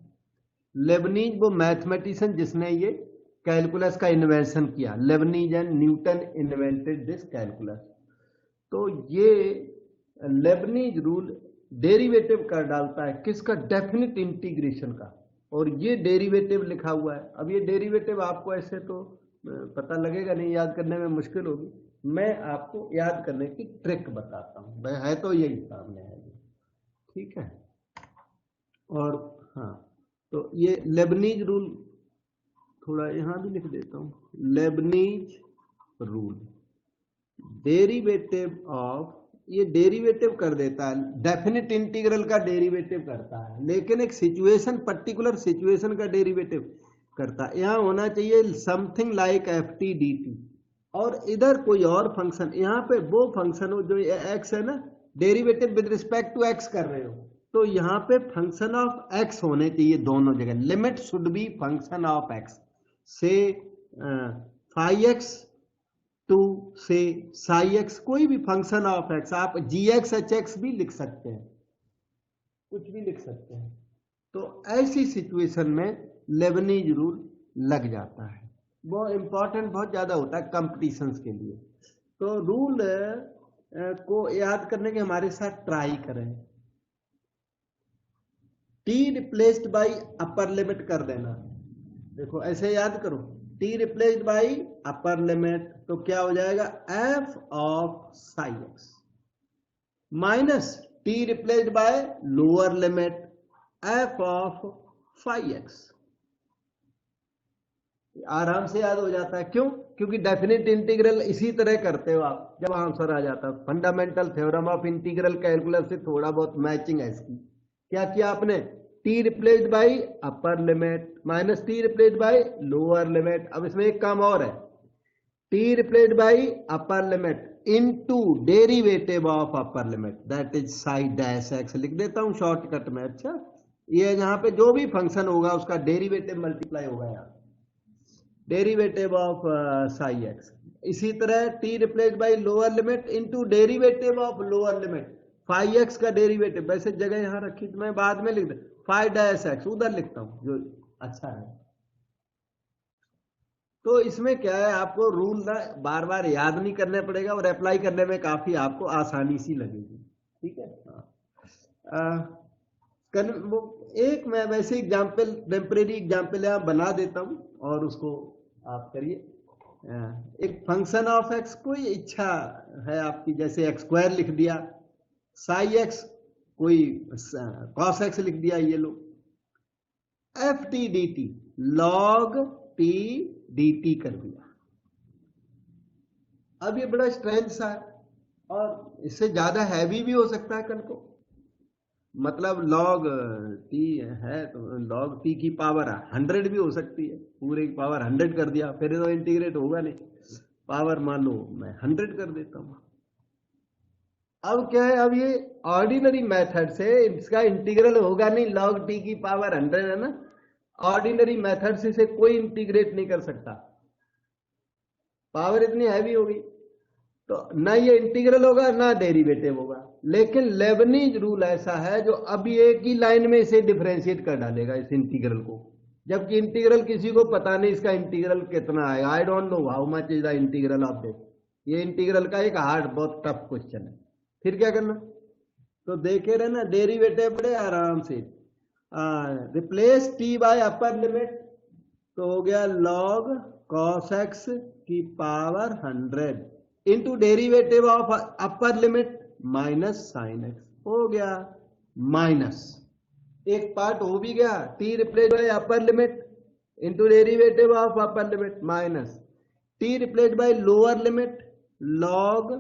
लेबनीज वो मैथमेटिशियन जिसने ये कैलकुलस का इन्वेंशन किया। Lebanese and Newton invented this calculus. तो ये लेबनीज रूल डेरिवेटिव कर डालता है किसका? डेफिनेट इंटीग्रेशन का। और ये डेरिवेटिव लिखा हुआ है। अब ये डेरिवेटिव आपको ऐसे तो पता लगेगा नहीं, याद करने में मुश्किल होगी। मैं आपको याद करने की ट्रिक बताता हूँ, है तो यही सामने है। ठीक है, और हाँ, तो ये लेबनीज रूल थोड़ा यहां भी लिख देता हूं। लेबनीज रूल डेरिवेटिव ऑफ, ये डेरिवेटिव कर देता है, डेफिनेट इंटीग्रल का डेरिवेटिव करता है, लेकिन एक सिचुएशन, पर्टिकुलर सिचुएशन का डेरिवेटिव करता है। यहां होना चाहिए something like F t d T, और इधर कोई और फंक्शन, यहाँ पे वो फंक्शन हो जो एक्स है ना, derivative with respect to x कर रहे हो, तो यहाँ पे फंक्शन ऑफ एक्स होने चाहिए दोनों जगह। Limit should be function of x से फाई एक्स टू से साई एक्स, कोई भी फंक्शन ऑफ एक्स। आप जी एक्स एच एक्स भी लिख सकते हैं, कुछ भी लिख सकते हैं। तो ऐसी सिचुएशन में लेबनीज रूल लग जाता है। वो इंपॉर्टेंट बहुत ज्यादा होता है कंपटीशंस के लिए। तो रूल को याद करने के हमारे साथ ट्राई करें। T replaced by upper limit कर देना। देखो ऐसे याद करो, t replaced by upper limit, तो क्या हो जाएगा? F of psi x minus t replaced by lower limit f of phi x. आराम से याद हो जाता है। क्यों? क्योंकि डेफिनेट इंटीग्रल इसी तरह करते हो आप जब आंसर आ जाता है। Fundamental theorem of integral calculus से थोड़ा बहुत मैचिंग है इसकी। क्या किया आपने? T replaced by upper limit minus t replaced by lower limit. अब इसमें एक काम और है, T replaced by upper limit into derivative of upper limit, that is Sai dash x. लिख देता हूं शॉर्टकट में। अच्छा, ये यहां पे जो भी फंक्शन होगा उसका डेरिवेटिव मल्टीप्लाई होगा यहाँ, डेरिवेटिव ऑफ साई एक्स। इसी तरह t replaced by lower limit into derivative of lower limit phi x का डेरिवेटिव। वैसे जगह यहां रखी तो मैं बाद में लिख दे, फाई डैश एक्स उधर लिखता हूं जो अच्छा है। तो इसमें क्या है, आपको रूल ना बार बार याद नहीं करने पड़ेगा और अप्लाई करने में काफी आपको आसानी सी लगेगी। ठीक है, वो एक मैं वैसे एग्जाम्पल, टेम्परेरी एग्जाम्पल यहां बना देता हूं और उसको आप करिए। एक फंक्शन ऑफ एक्स, कोई इच्छा है आपकी, जैसे एक्स स्क्वायर लिख दिया, साई एक्स, कोई कॉस एक्स लिख दिया, ये लो f t d t, log t d t कर दिया। अब ये बड़ा स्ट्रेंथ सा है और इससे ज्यादा हैवी भी हो सकता है कल को। मतलब लॉग टी है तो लॉग टी की पावर 100 भी हो सकती है, पूरे की पावर 100 कर दिया, फिर तो इंटीग्रेट होगा नहीं। पावर मान लो मैं 100 कर देता हूं। अब क्या है, अब ये ऑर्डिनरी मेथड से इसका इंटीग्रल होगा नहीं। लॉग टी की पावर 100 है ना, ऑर्डिनरी मेथड से इसे कोई इंटीग्रेट नहीं कर सकता, पावर इतनी हैवी होगी। तो ना ये इंटीग्रल होगा ना डेरिवेटिव होगा। लेकिन लेबनीज रूल ऐसा है जो अभी एक ही लाइन में इसे डिफरेंशिएट कर डालेगा इस इंटीग्रल को, जबकि इंटीग्रल किसी को पता नहीं इसका इंटीग्रल कितना आएगा। I don't know how much is the integral of this. ये इंटीग्रल का एक हार्ड, बहुत टफ क्वेश्चन है। फिर क्या करना, तो देखे रहे ना, डेरिवेटिव बड़े आराम से। Replace t by upper limit, तो हो गया लॉग कॉस एक्स की power 100 into derivative of upper limit minus sine x, हो गया माइनस, एक पार्ट हो भी गया, t replace by upper limit into derivative of upper limit minus t replace by lower limit log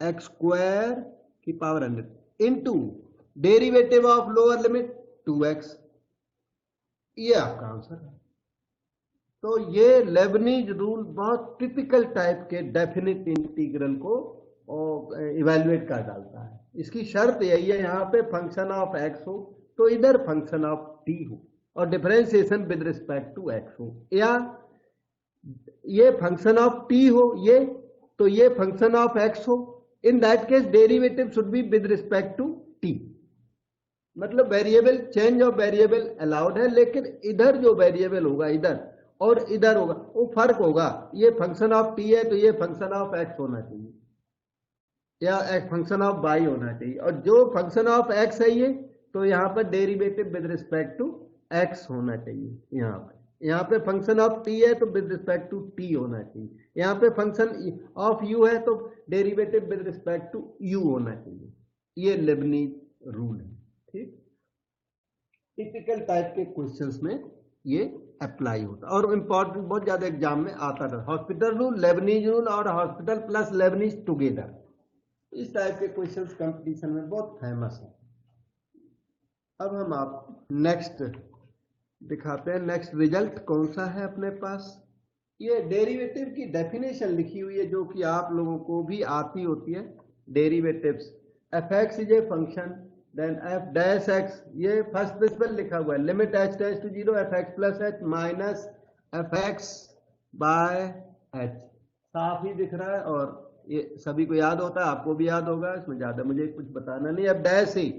x square की power 100 into derivative of lower limit 2x। ये आपका answer है। तो ये लेबनीज रूल बहुत टिपिकल टाइप के definite integral को और इवेल्युएट कर डालता है। इसकी शर्त यही है यहाँ पे फंक्शन ऑफ एक्स हो तो इधर फंक्शन ऑफ टी हो और differentiation with respect to x हो, या ये फंक्शन ऑफ टी हो ये तो ये फंक्शन ऑफ एक्स हो। In that case derivative should be with respect to t, मतलब variable change of variable allowed है, लेकिन इधर जो वेरिएबल होगा इधर और इधर होगा वो फर्क होगा। ये फंक्शन ऑफ टी है तो ये फंक्शन ऑफ एक्स होना चाहिए या एक फंक्शन ऑफ वाई होना चाहिए, और जो फंक्शन ऑफ एक्स है ये तो यहाँ पर derivative with respect to x होना चाहिए। यहाँ पे फंक्शन ऑफ टी है तो विद रिस्पेक्ट टू टी होना चाहिए। यहाँ पे फंक्शन ऑफ यू है तो derivative with respect to u होना चाहिए। ये लेबनीज रूल है। ठीक, टिपिकल टाइप के क्वेश्चंस में ये अप्लाई होता है और इम्पोर्टेंट बहुत ज्यादा एग्जाम में आता था। हॉस्पिटल रूल, लेबनीज रूल और हॉस्पिटल प्लस लेबनीज टुगेदर, इस टाइप के क्वेश्चंस कंपटीशन में बहुत फेमस है। अब हम आप नेक्स्ट दिखाते हैं। नेक्स्ट रिजल्ट कौन सा है अपने पास, ये डेरिवेटिव की डेफिनेशन लिखी हुई है जो कि आप लोगों को भी आती होती है। Derivatives, f x is a function then f dash x, ये फर्स्ट प्रिंसिपल लिखा हुआ है, limit h tends to zero f x plus h minus f x by h. साफ ही दिख रहा है और ये सभी को याद होता है, आपको भी याद होगा, इसमें ज्यादा मुझे कुछ बताना नहीं। अब डैश ही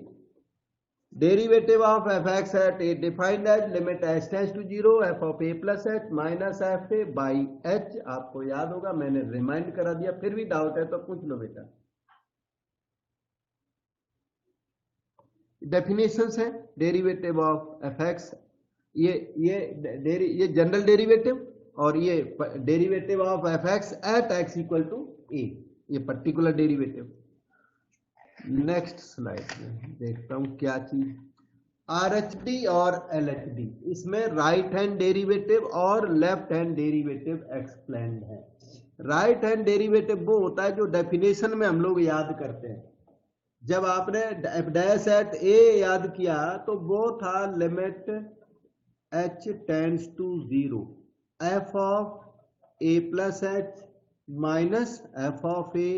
derivative of f x at a defined as limit h tends to zero f of a plus h minus f a by h, आपको याद होगा, मैंने रिमाइंड करा दिया। फिर भी डाउट है तो पूछ लो बेटा। डेफिनेशंस है डेरिवेटिव ऑफ एफ एक्स, ये जनरल डेरिवेटिव और ये derivative of f x at x equal to a, ये पर्टिकुलर डेरिवेटिव। नेक्स्ट स्लाइड में देखता हूं क्या चीज, आर एच डी और एल एच डी, इसमें राइट हैंड डेरिवेटिव और लेफ्ट हैंड डेरिवेटिव एक्सप्लेन्ड है। राइट हैंड डेरिवेटिव वो होता है जो डेफिनेशन में हम लोग याद करते हैं। जब आपने एफ डैश एट ए याद किया तो वो था limit h tends to zero f of a plus h minus f of a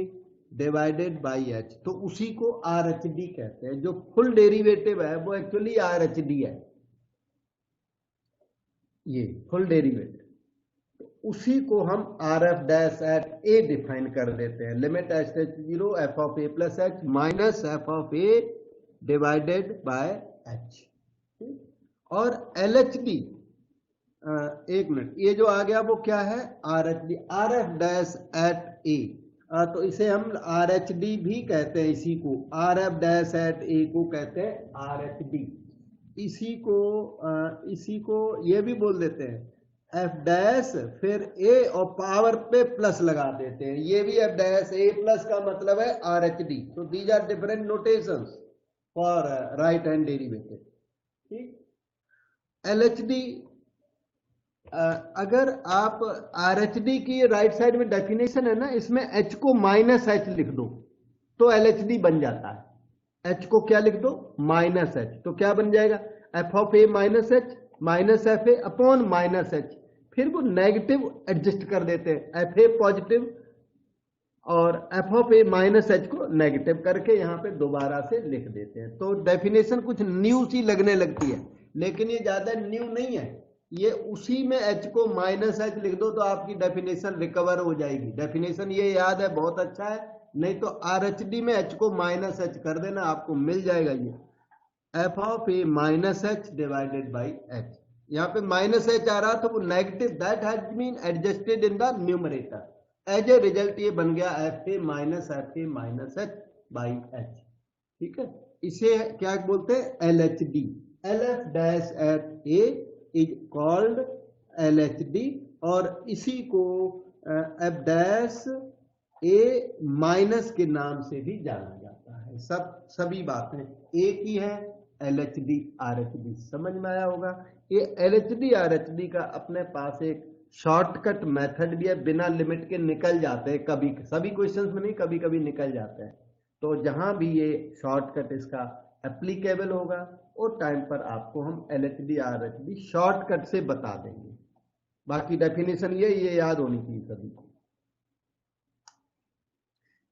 divided by h, तो उसी को आर एच डी कहते हैं। जो फुल डेरिवेटिव है वो एक्चुअली आर एच डी है, ये फुल डेरिवेटिव, उसी को हम R f dash at a define कर देते हैं, limit h tends to zero f of a plus h minus f of a divided by h. और एल एच डी, एक मिनट, ये जो आ गया वो क्या है, R H D, R f dash at a, तो इसे हम आर एच डी भी कहते हैं। इसी को आर एफ डैश एट ए को कहते हैं आर एच डी। इसी को ये भी बोल देते हैं एफ डैश फिर ए और पावर पे प्लस लगा देते हैं, ये भी एफ डैश ए प्लस का मतलब है आर एच डी। तो these are different notations for right hand derivative. ठीक, एल एच डी, अगर आप आर एच डी की राइट साइड में डेफिनेशन है ना, इसमें एच को माइनस एच लिख दो तो एल एच डी बन जाता है। एच को क्या लिख दो, माइनस एच, तो क्या बन जाएगा, f of A minus H minus f A upon minus H. फिर वो नेगेटिव एडजस्ट कर देते हैं, एफ ए पॉजिटिव और F of A minus H को नेगेटिव करके यहाँ पे दोबारा से लिख देते हैं। तो डेफिनेशन कुछ न्यू सी लगने लगती है, लेकिन ये ज्यादा न्यू नहीं है। ये उसी में एच को माइनस एच लिख दो तो आपकी डेफिनेशन रिकवर हो जाएगी। डेफिनेशन ये याद है, बहुत अच्छा है, नहीं तो आर एच डी में एच को माइनस एच कर देना, आपको मिल जाएगा ये F of A minus H divided by H. यहाँ पे माइनस एच आ रहा तो वो negative, that has been adjusted in the numerator. As a result ये बन गया F A minus H by H. ठीक है, इसे क्या बोलते हैं, L H D. L F dash at A is called L H D, और इसी को एफ डैश ए माइनस के नाम से भी जाना जाता है। सभी बातें एक ही है, L H D are H D, समझ में आया होगा। ये L H D are H D का अपने पास एक शॉर्टकट मेथड भी है, बिना लिमिट के निकल जाते हैं, कभी सभी क्वेश्चंस में नहीं, कभी कभी निकल जाते हैं। तो जहां भी ये शॉर्टकट इसका एप्लीकेबल होगा उस टाइम पर आपको हम L H D are H D shortcut से बता देंगे। बाकी डेफिनेशन ये याद होनी चाहिए सभी को।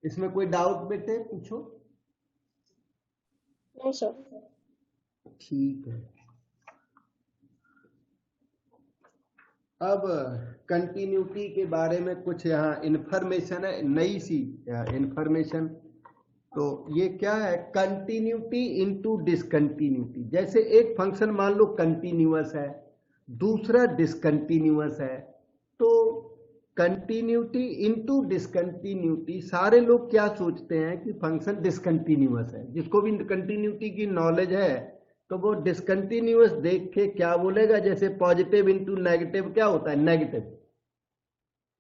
इसमें कोई डाउट बेटे पूछो। No sir. ठीक है, अब कंटिन्यूटी के बारे में कुछ यहाँ इंफॉर्मेशन है, नई सी इंफॉर्मेशन। तो ये क्या है, कंटिन्यूटी इनटू डिसकंटिन्यूटी। जैसे एक फंक्शन मान लो कंटिन्यूअस है, दूसरा डिसकंटिन्यूअस है, तो कंटिन्यूटी इनटू डिसकंटिन्यूटी, सारे लोग क्या सोचते हैं कि फंक्शन डिसकंटिन्यूअस है। जिसको भी कंटिन्यूटी की नॉलेज है तो वो डिसकंटिन्यूअस देख के क्या बोलेगा, जैसे पॉजिटिव इंटू नेगेटिव क्या होता है, नेगेटिव।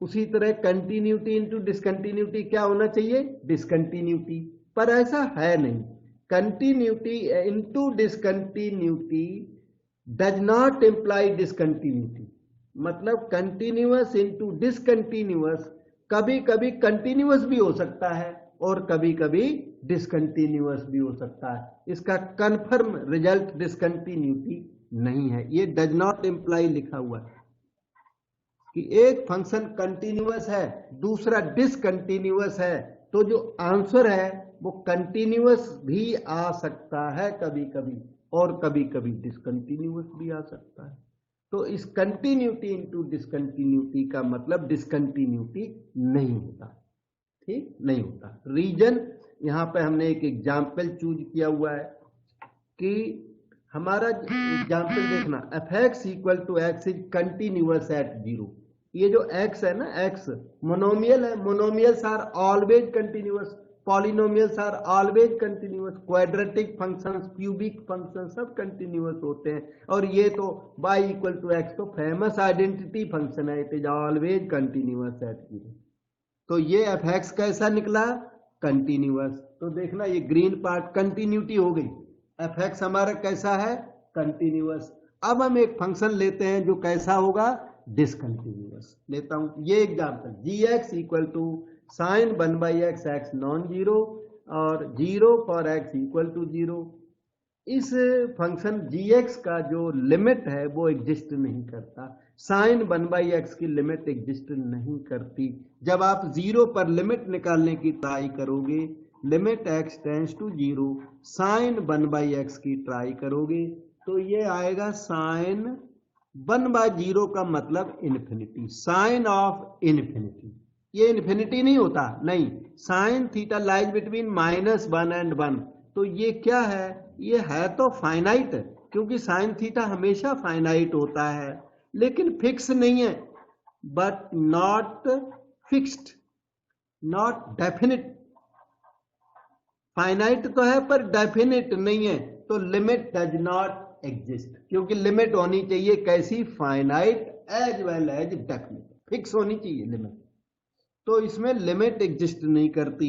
उसी तरह कंटिन्यूटी इंटू डिसकंटिन्यूटी क्या होना चाहिए, डिसकंटिन्यूटी। पर ऐसा है नहीं, continuity into discontinuity does not imply discontinuity. मतलब कंटिन्यूअस इंटू डिसकंटिन्यूअस, कभी कभी कंटिन्यूअस भी हो सकता है और कभी कभी डिसकंटिन्यूअस भी हो सकता है। इसका कंफर्म रिजल्ट डिसकंटिन्यूटी नहीं है, ये डज नॉट इंप्लाई लिखा हुआ है कि एक फंक्शन कंटिन्यूअस है दूसरा डिसकंटिन्यूअस है, तो जो आंसर है वो कंटिन्यूअस भी आ सकता है कभी कभी, और कभी कभी डिसकंटिन्यूअस भी आ सकता है। तो इस कंटिन्यूटी इंटू डिसकंटिन्यूटी का मतलब डिसकंटिन्यूटी नहीं होता, ठीक नहीं होता। रीजन यहाँ पे हमने एक एग्जाम्पल चूज किया हुआ है कि हमारा एग्जाम्पल देखना, F x equal to X is continuous at zero. ये जो x है ना, x मोनोमियल है, monomials are always continuous, polynomials are always continuous, quadratic functions, cubic functions सब कंटिन्यूअस होते हैं। और ये तो y इक्वल टू एक्स तो फेमस आइडेंटिटी फंक्शन है, it is always continuous at zero. तो ये एफ एक्स कैसा निकला, कंटिन्यूअस। तो देखना ये ग्रीन पार्ट कंटिन्यूटी हो गई, एफ एक्स हमारा कैसा है, कंटिन्यूअस। अब हम एक फंक्शन लेते हैं जो कैसा होगा, डिसकंटिन्यूअस। लेता हूं ये example, G X equal to sine 1/x X non zero और 0 फॉर x इक्वल टू 0। इस फंक्शन gx का जो लिमिट है वो एग्जिस्ट नहीं करता, साइन 1/x की लिमिट एग्जिस्ट नहीं करती। जब आप 0 पर लिमिट निकालने की ट्राई करोगे, limit x tends to 0, sine 1/x की ट्राई करोगे तो ये आएगा साइन 1/0 का मतलब इन्फिनिटी, साइन ऑफ इन्फिनिटी। ये इन्फिनिटी नहीं होता, नहीं, sine theta lies between -1 and 1। तो ये क्या है, ये है तो फाइनाइट, क्योंकि साइन थीटा हमेशा फाइनाइट होता है, लेकिन फिक्स नहीं है, but not fixed, not definite. Finite तो है पर डेफिनिट नहीं है, तो लिमिट डज नॉट एग्जिस्ट, क्योंकि लिमिट होनी चाहिए कैसी, finite as well as definite, fix होनी चाहिए लिमिट। तो इसमें लिमिट एग्जिस्ट नहीं करती।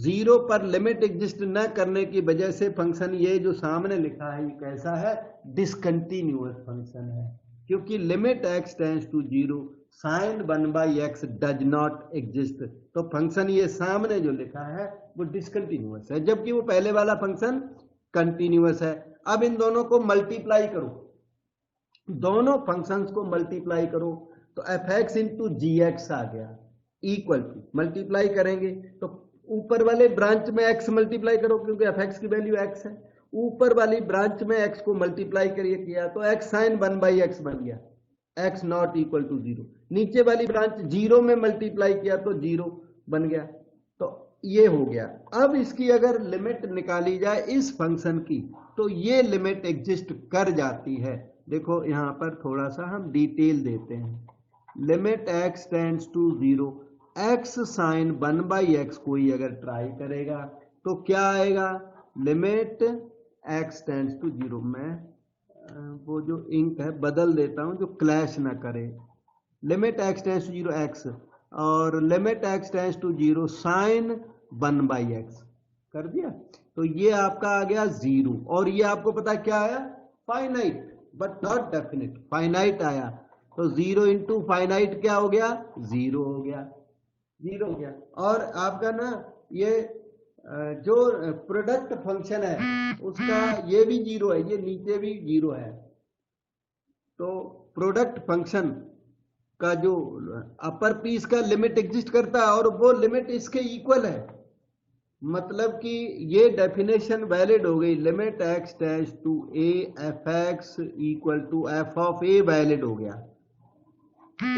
0 पर लिमिट एग्जिस्ट न करने की वजह से फंक्शन ये जो सामने लिखा है ये कैसा है, डिसकंटिन्यूअस फंक्शन है, क्योंकि limit x tends to 0 sine 1/x does not exist. तो फंक्शन ये सामने जो लिखा है वो डिसकंटिन्यूअस है, जबकि वो पहले वाला फंक्शन कंटिन्यूअस है। अब इन दोनों को मल्टीप्लाई करो, दोनों फंक्शंस को मल्टीप्लाई करो तो F X into G x आ गया, इक्वल टू, मल्टीप्लाई करेंगे तो ऊपर वाले ब्रांच में x मल्टीप्लाई करो क्योंकि एफ एक्स की वैल्यू x है, ऊपर वाली ब्रांच में x को मल्टीप्लाई करिए किया तो x साइन 1/x बन गया, x नॉट इक्वल टू 0। नीचे वाली ब्रांच 0 में मल्टीप्लाई किया तो 0 बन गया, तो ये हो गया। अब इसकी अगर लिमिट निकाली जाए इस फंक्शन की तो ये लिमिट एग्जिस्ट कर जाती है। देखो यहां पर थोड़ा सा हम डिटेल देते हैं, limit x tends to 0, x sine 1/x कोई अगर ट्राई करेगा तो क्या आएगा, लिमिट x टेंड्स टू 0। मैं वो जो इंक है बदल देता हूं जो क्लैश ना करे, limit x tends to 0 x और limit x tends to 0 sine 1/x कर दिया, तो ये आपका आ गया 0। और ये आपको पता क्या आया, finite but not definite, finite आया, तो 0 इंटू फाइनाइट क्या हो गया, 0 हो गया, 0 हो गया। और आपका ना ये जो प्रोडक्ट फंक्शन है उसका ये भी 0 है, ये नीचे भी 0 है। तो प्रोडक्ट फंक्शन का जो अपर पीस का लिमिट एग्जिस्ट करता है और वो लिमिट इसके इक्वल है, मतलब कि ये डेफिनेशन वैलिड हो गई, limit X tends to A F x equal to F of A valid हो गया।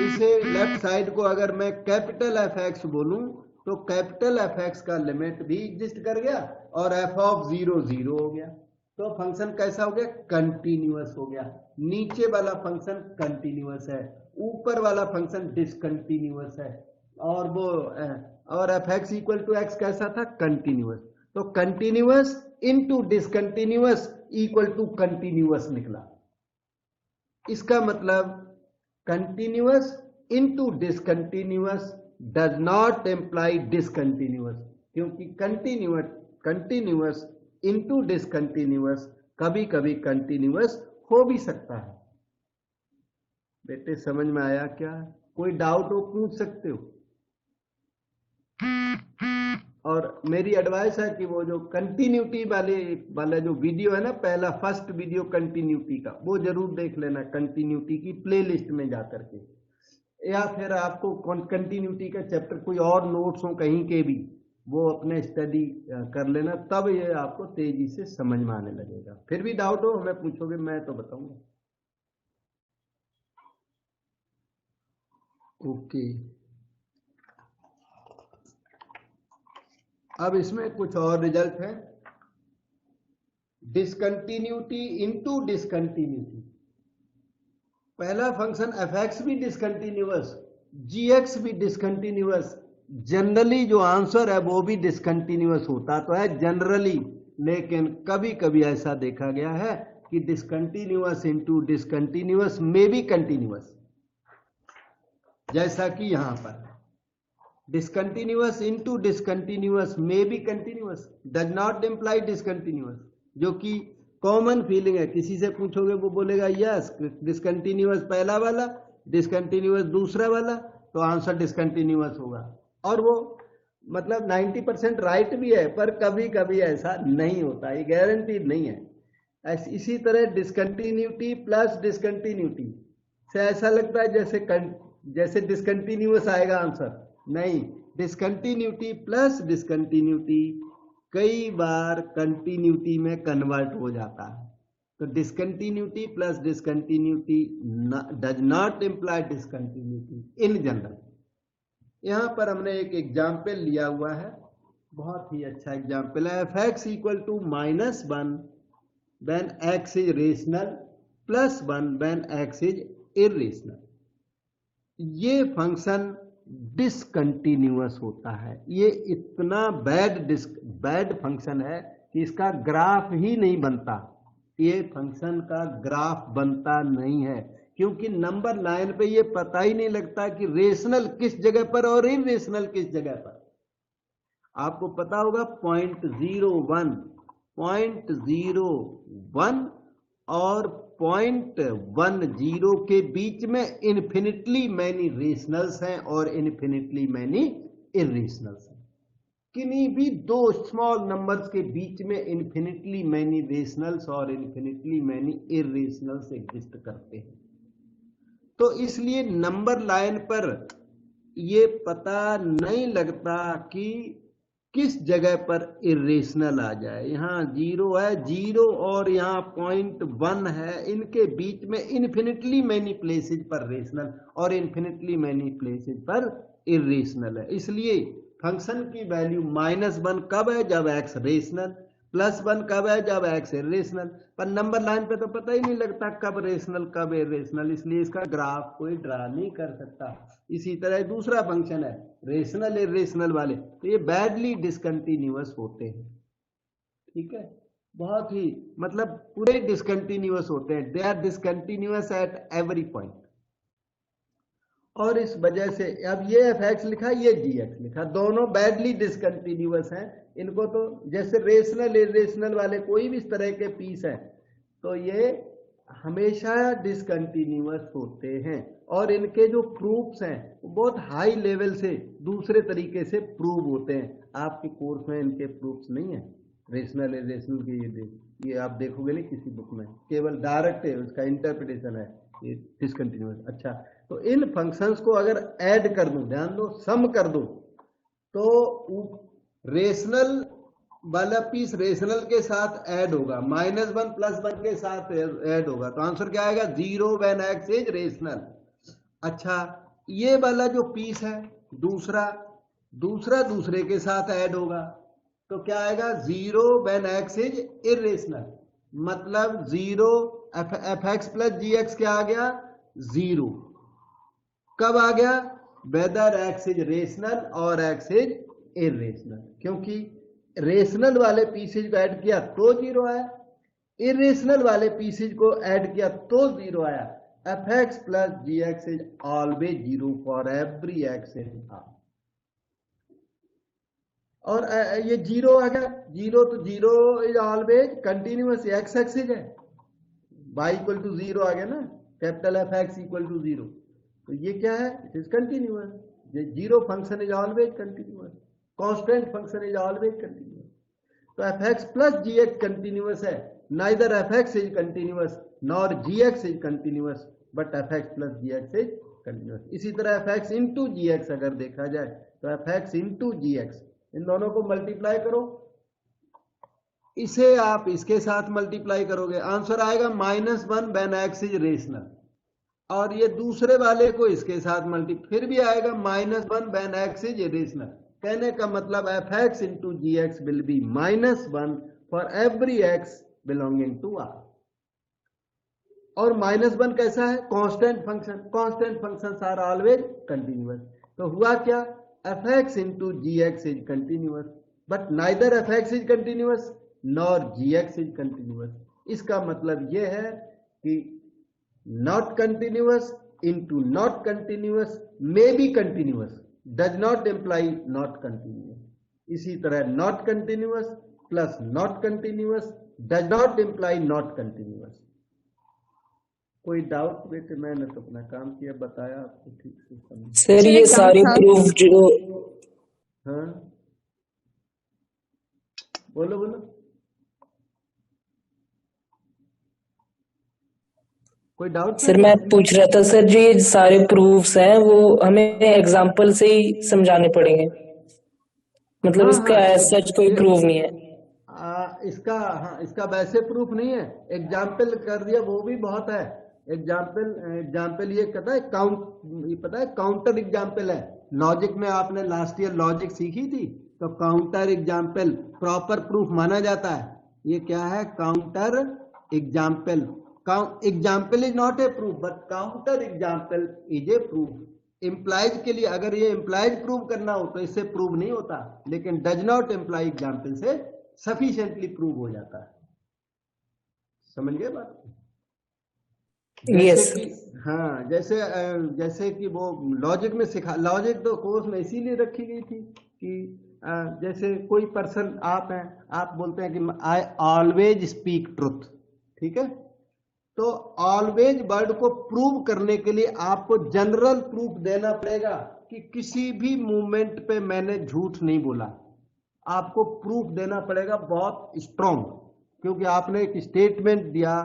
इसे लेफ्ट साइड को अगर मैं कैपिटल एफ एक्स बोलूं तो कैपिटल एफ एक्स का लिमिट भी एग्जिस्ट कर गया और एफ ऑफ 0 0 हो गया। तो फंक्शन कैसा हो गया? कंटिन्यूअस हो गया। नीचे वाला फंक्शन कंटिन्यूअस है, ऊपर वाला फंक्शन डिसकंटिन्यूअस है। और वो और F x equal to X कैसा था? कंटिन्यूअस। तो continuous into discontinuous equal to continuous निकला। इसका मतलब continuous into discontinuous does not imply discontinuous, क्योंकि कंटिन्यूअस इनटू डिसकंटिन्यूअस कभी कभी कंटिन्यूअस हो भी सकता है। बेटे समझ में आया क्या? कोई डाउट हो पूछ सकते हो। और मेरी एडवाइस है कि वो जो कंटिन्यूटी वाला जो वीडियो है ना, पहला फर्स्ट वीडियो कंटिन्यूटी का, वो जरूर देख लेना कंटिन्यूटी की प्लेलिस्ट में जाकर के। या फिर आपको कंटिन्यूटी का चैप्टर कोई और नोट्स हो कहीं के भी, वो अपने स्टडी कर लेना, तब ये आपको तेजी से समझ में आने लगेगा। फिर भी डाउट हो हमें पूछोगे, मैं तो बताऊंगा। ओके, अब इसमें कुछ और रिजल्ट है। Discontinuity into discontinuity. पहला फंक्शन एफ एक्स भी डिसकंटिन्यूअस, जी एक्स भी डिसकंटिन्यूअस। जनरली जो आंसर है वो भी डिसकंटिन्यूअस होता तो है जनरली, लेकिन कभी कभी ऐसा देखा गया है कि डिसकंटिन्यूअस इनटू डिसकंटिन्यूअस में भी कंटिन्यूअस, जैसा कि यहां पर डिसकंटिन्यूअस इनटू डिसकंटिन्यूअस में भी continuous does not imply discontinuous, जो कि कॉमन फीलिंग है। किसी से पूछोगे वो बोलेगा यस डिसकंटिन्यूअस पहला वाला, डिसकंटिन्यूअस दूसरा वाला, तो आंसर डिसकंटिन्यूअस होगा। और वो मतलब 90% राइट भी है, पर कभी कभी ऐसा नहीं होता, ये गारंटी नहीं है। इसी तरह डिसकंटिन्यूटी प्लस डिसकंटिन्यूटी से ऐसा लगता है जैसे डिसकंटिन्यूअस आएगा आंसर, नहीं। डिसकंटिन्यूटी प्लस डिसकंटिन्यूटी कई बार कंटिन्यूटी में कन्वर्ट हो जाता है। तो discontinuity plus discontinuity does not imply discontinuity in general. यहां पर हमने एक एग्जाम्पल लिया हुआ है, बहुत ही अच्छा एग्जाम्पल है। F x equal to -1 when X is rational +1 when X is irrational. ये फंक्शन डिसकंटिन्यूअस होता है। ये इतना बैड फंक्शन है कि इसका ग्राफ ही नहीं बनता। ये फंक्शन का ग्राफ बनता नहीं है, क्योंकि नंबर लाइन पे ये पता ही नहीं लगता कि रेशनल किस जगह पर और इरेशनल किस जगह पर। आपको पता होगा 0.01 और 0.10 के बीच में इन्फिनिटली मैनी रेशनल्स हैं और इन्फिनिटली मैनी इरेशनल्स हैं। किन्हीं भी दो स्मॉल नंबर्स के बीच में इन्फिनिटली मैनी रेशनल्स और इन्फिनिटली मैनी इरेशनल्स एग्जिस्ट करते हैं। तो इसलिए नंबर लाइन पर ये पता नहीं लगता कि किस जगह पर इरेशनल आ जाए। यहाँ 0 है, 0 और यहाँ 0.1 है, इनके बीच में इन्फिनिटली मैनी प्लेसेज पर रेशनल और इन्फिनिटली मैनी प्लेसेज पर इरेशनल है। इसलिए फंक्शन की वैल्यू -1 कब है? जब एक्स रेशनल, +1 कब है? जब एक्स इरेशनल। पर नंबर लाइन पे तो पता ही नहीं लगता कब रेशनल कब इरेशनल, इसलिए इसका ग्राफ कोई ड्रा नहीं कर सकता। इसी तरह दूसरा फंक्शन है रेशनल इरेशनल वाले, तो ये बैडली डिसकंटिन्यूअस होते हैं। ठीक है, बहुत ही मतलब पूरे डिसकंटिन्यूअस होते हैं, they are discontinuous at every point. और इस वजह से अब ये एफ एक्स लिखा, ये जी एक्स लिखा, दोनों बैडली डिसकंटिन्यूअस हैं। इनको तो जैसे रेशनल इरेशनल वाले कोई भी इस तरह के पीस हैं तो ये हमेशा डिसकंटिन्यूअस होते हैं। और इनके जो प्रूफ्स हैं वो बहुत हाई लेवल से दूसरे तरीके से प्रूव होते हैं। आपके कोर्स में इनके प्रूफ्स नहीं है रेशनल इरेशनल के। ये आप देखोगे नहीं किसी बुक में, केवल डायरेक्ट है उसका इंटरप्रिटेशन है ये डिसकंटिन्यूअस। अच्छा, तो इन फंक्शंस को अगर ऐड कर दूं, ध्यान दो, सम कर दूं, तो रेशनल वाला पीस रेशनल के साथ ऐड होगा, -1 +1 के साथ ऐड होगा, तो आंसर क्या आएगा 0 व्हेन एक्स इज रेशनल। अच्छा, ये वाला जो पीस है दूसरा दूसरे के साथ ऐड होगा, तो क्या आएगा 0 व्हेन एक्स इज इरेशनल। मतलब 0 F x plus G x क्या आ गया 0। कब आ गया, वेदर एक्स इज रेशनल और एक्स इज इरेशनल। क्योंकि रेशनल वाले पीसेज को ऐड किया तो 0 आया, इरेशनल वाले पीसेज को ऐड किया तो 0 आया। F x plus G X is always 0 for every X in R. और ये 0 आ गया, 0 तो 0 is always continuous, X axis है, y इक्वल टू 0 आ गया ना, capital F x equal to 0, तो ये क्या है, इट इज कंटिन्यूअस। ये 0 function is always continuous, constant function is always continuous. तो F x plus G X continuous है, neither F x is continuous nor G X is continuous, but F x plus G X is continuous. इसी तरह F X into G X अगर देखा जाए तो F X into G X, इन दोनों को मल्टीप्लाई करो, इसे आप इसके साथ मल्टीप्लाई करोगे, आंसर आएगा -1 व्हेन एक्स इज रेशनल। और ये दूसरे वाले को इसके साथ फिर भी आएगा -1 व्हेन एक्स इज इरेशनल। कहने का मतलब F X into G X will be -1 for every X belonging to R. और -1 कैसा है, constant function, constant functions are always continuous. तो हुआ क्या, F X into G X is continuous, but neither F x is continuous nor G X is continuous. इसका मतलब यह है कि not continuous into not continuous may be continuous, does not imply not continuous. इसी तरह not continuous plus not continuous does not imply not continuous. कोई doubt बेटे, मैंने तो अपना काम किया, बताया आपको ठीक से समझ। सर ये सारे प्रूफ जो, हाँ बोलो बोलो, कोई डाउट? सर मैं पूछ रहा था सर जो ये सारे प्रूफ्स हैं वो हमें एग्जांपल से ही समझाने पड़ेंगे, मतलब हाँ, इसका सच कोई प्रूफ नहीं है? इसका वैसे प्रूफ नहीं है, एग्जाम्पल कर दिया वो भी बहुत है। एग्जाम्पल ये कहता है ये पता है काउंटर एग्जाम्पल है। लॉजिक में आपने लास्ट ईयर लॉजिक सीखी थी, तो काउंटर एग्जाम्पल प्रॉपर प्रूफ माना जाता है। ये क्या है, counter example. Example is not a proof but counter example is a proof. Implies के लिए अगर ये इम्प्लाइज प्रूव करना हो तो इससे प्रूव नहीं होता, लेकिन डज नॉट इम्प्लाई एग्जाम्पल से सफिशिएंटली प्रूव हो जाता है। समझ गए बात? जैसे कि हाँ, जैसे कि वो लॉजिक में लॉजिक तो कोर्स में इसीलिए रखी गई थी कि जैसे कोई पर्सन, आप हैं, आप बोलते हैं कि आई ऑलवेज स्पीक ट्रुथ, ठीक है, तो ऑलवेज वर्ड को प्रूव करने के लिए आपको जनरल प्रूफ देना पड़ेगा कि किसी भी मूवमेंट पे मैंने झूठ नहीं बोला। आपको प्रूफ देना पड़ेगा बहुत स्ट्रॉन्ग, क्योंकि आपने एक स्टेटमेंट दिया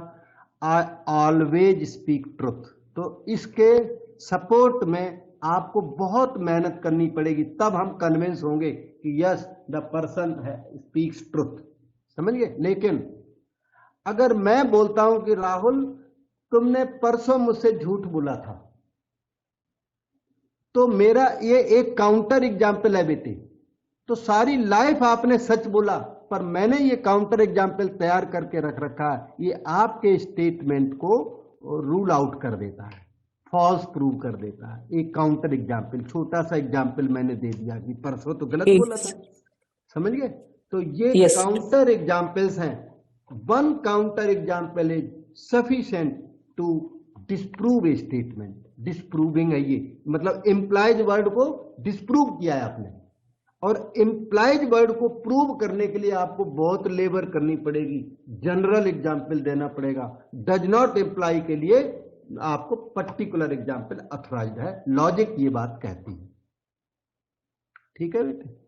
आई ऑलवेज स्पीक ट्रुथ, तो इसके सपोर्ट में आपको बहुत मेहनत करनी पड़ेगी, तब हम कन्विंस होंगे कि यस द पर्सन है स्पीक्स ट्रुथ। समझ गए? लेकिन अगर मैं बोलता हूं कि राहुल तुमने परसों मुझसे झूठ बोला था, तो मेरा ये एक काउंटर एग्जाम्पल है बेटे। तो सारी लाइफ आपने सच बोला, पर मैंने ये काउंटर एग्जाम्पल तैयार करके रख रखा है, ये आपके स्टेटमेंट को रूल आउट कर देता है, फॉल्स प्रूव कर देता है। एक काउंटर एग्जाम्पल, छोटा सा एग्जाम्पल मैंने दे दिया कि परसों तो गलत बोला था। समझ गए? तो ये काउंटर एग्जाम्पल्स हैं। One counter example is sufficient to disprove a statement. Disproving है ये, मतलब इंप्लाइज वर्ड को डिस्प्रूव किया है आपने, और इंप्लाइज वर्ड को प्रूव करने के लिए आपको बहुत लेबर करनी पड़ेगी, जनरल एग्जाम्पल देना पड़ेगा। डज नॉट इंप्लाई के लिए आपको पर्टिकुलर एग्जाम्पल अथोराइज्ड है, लॉजिक ये बात कहती है। ठीक है बेटे?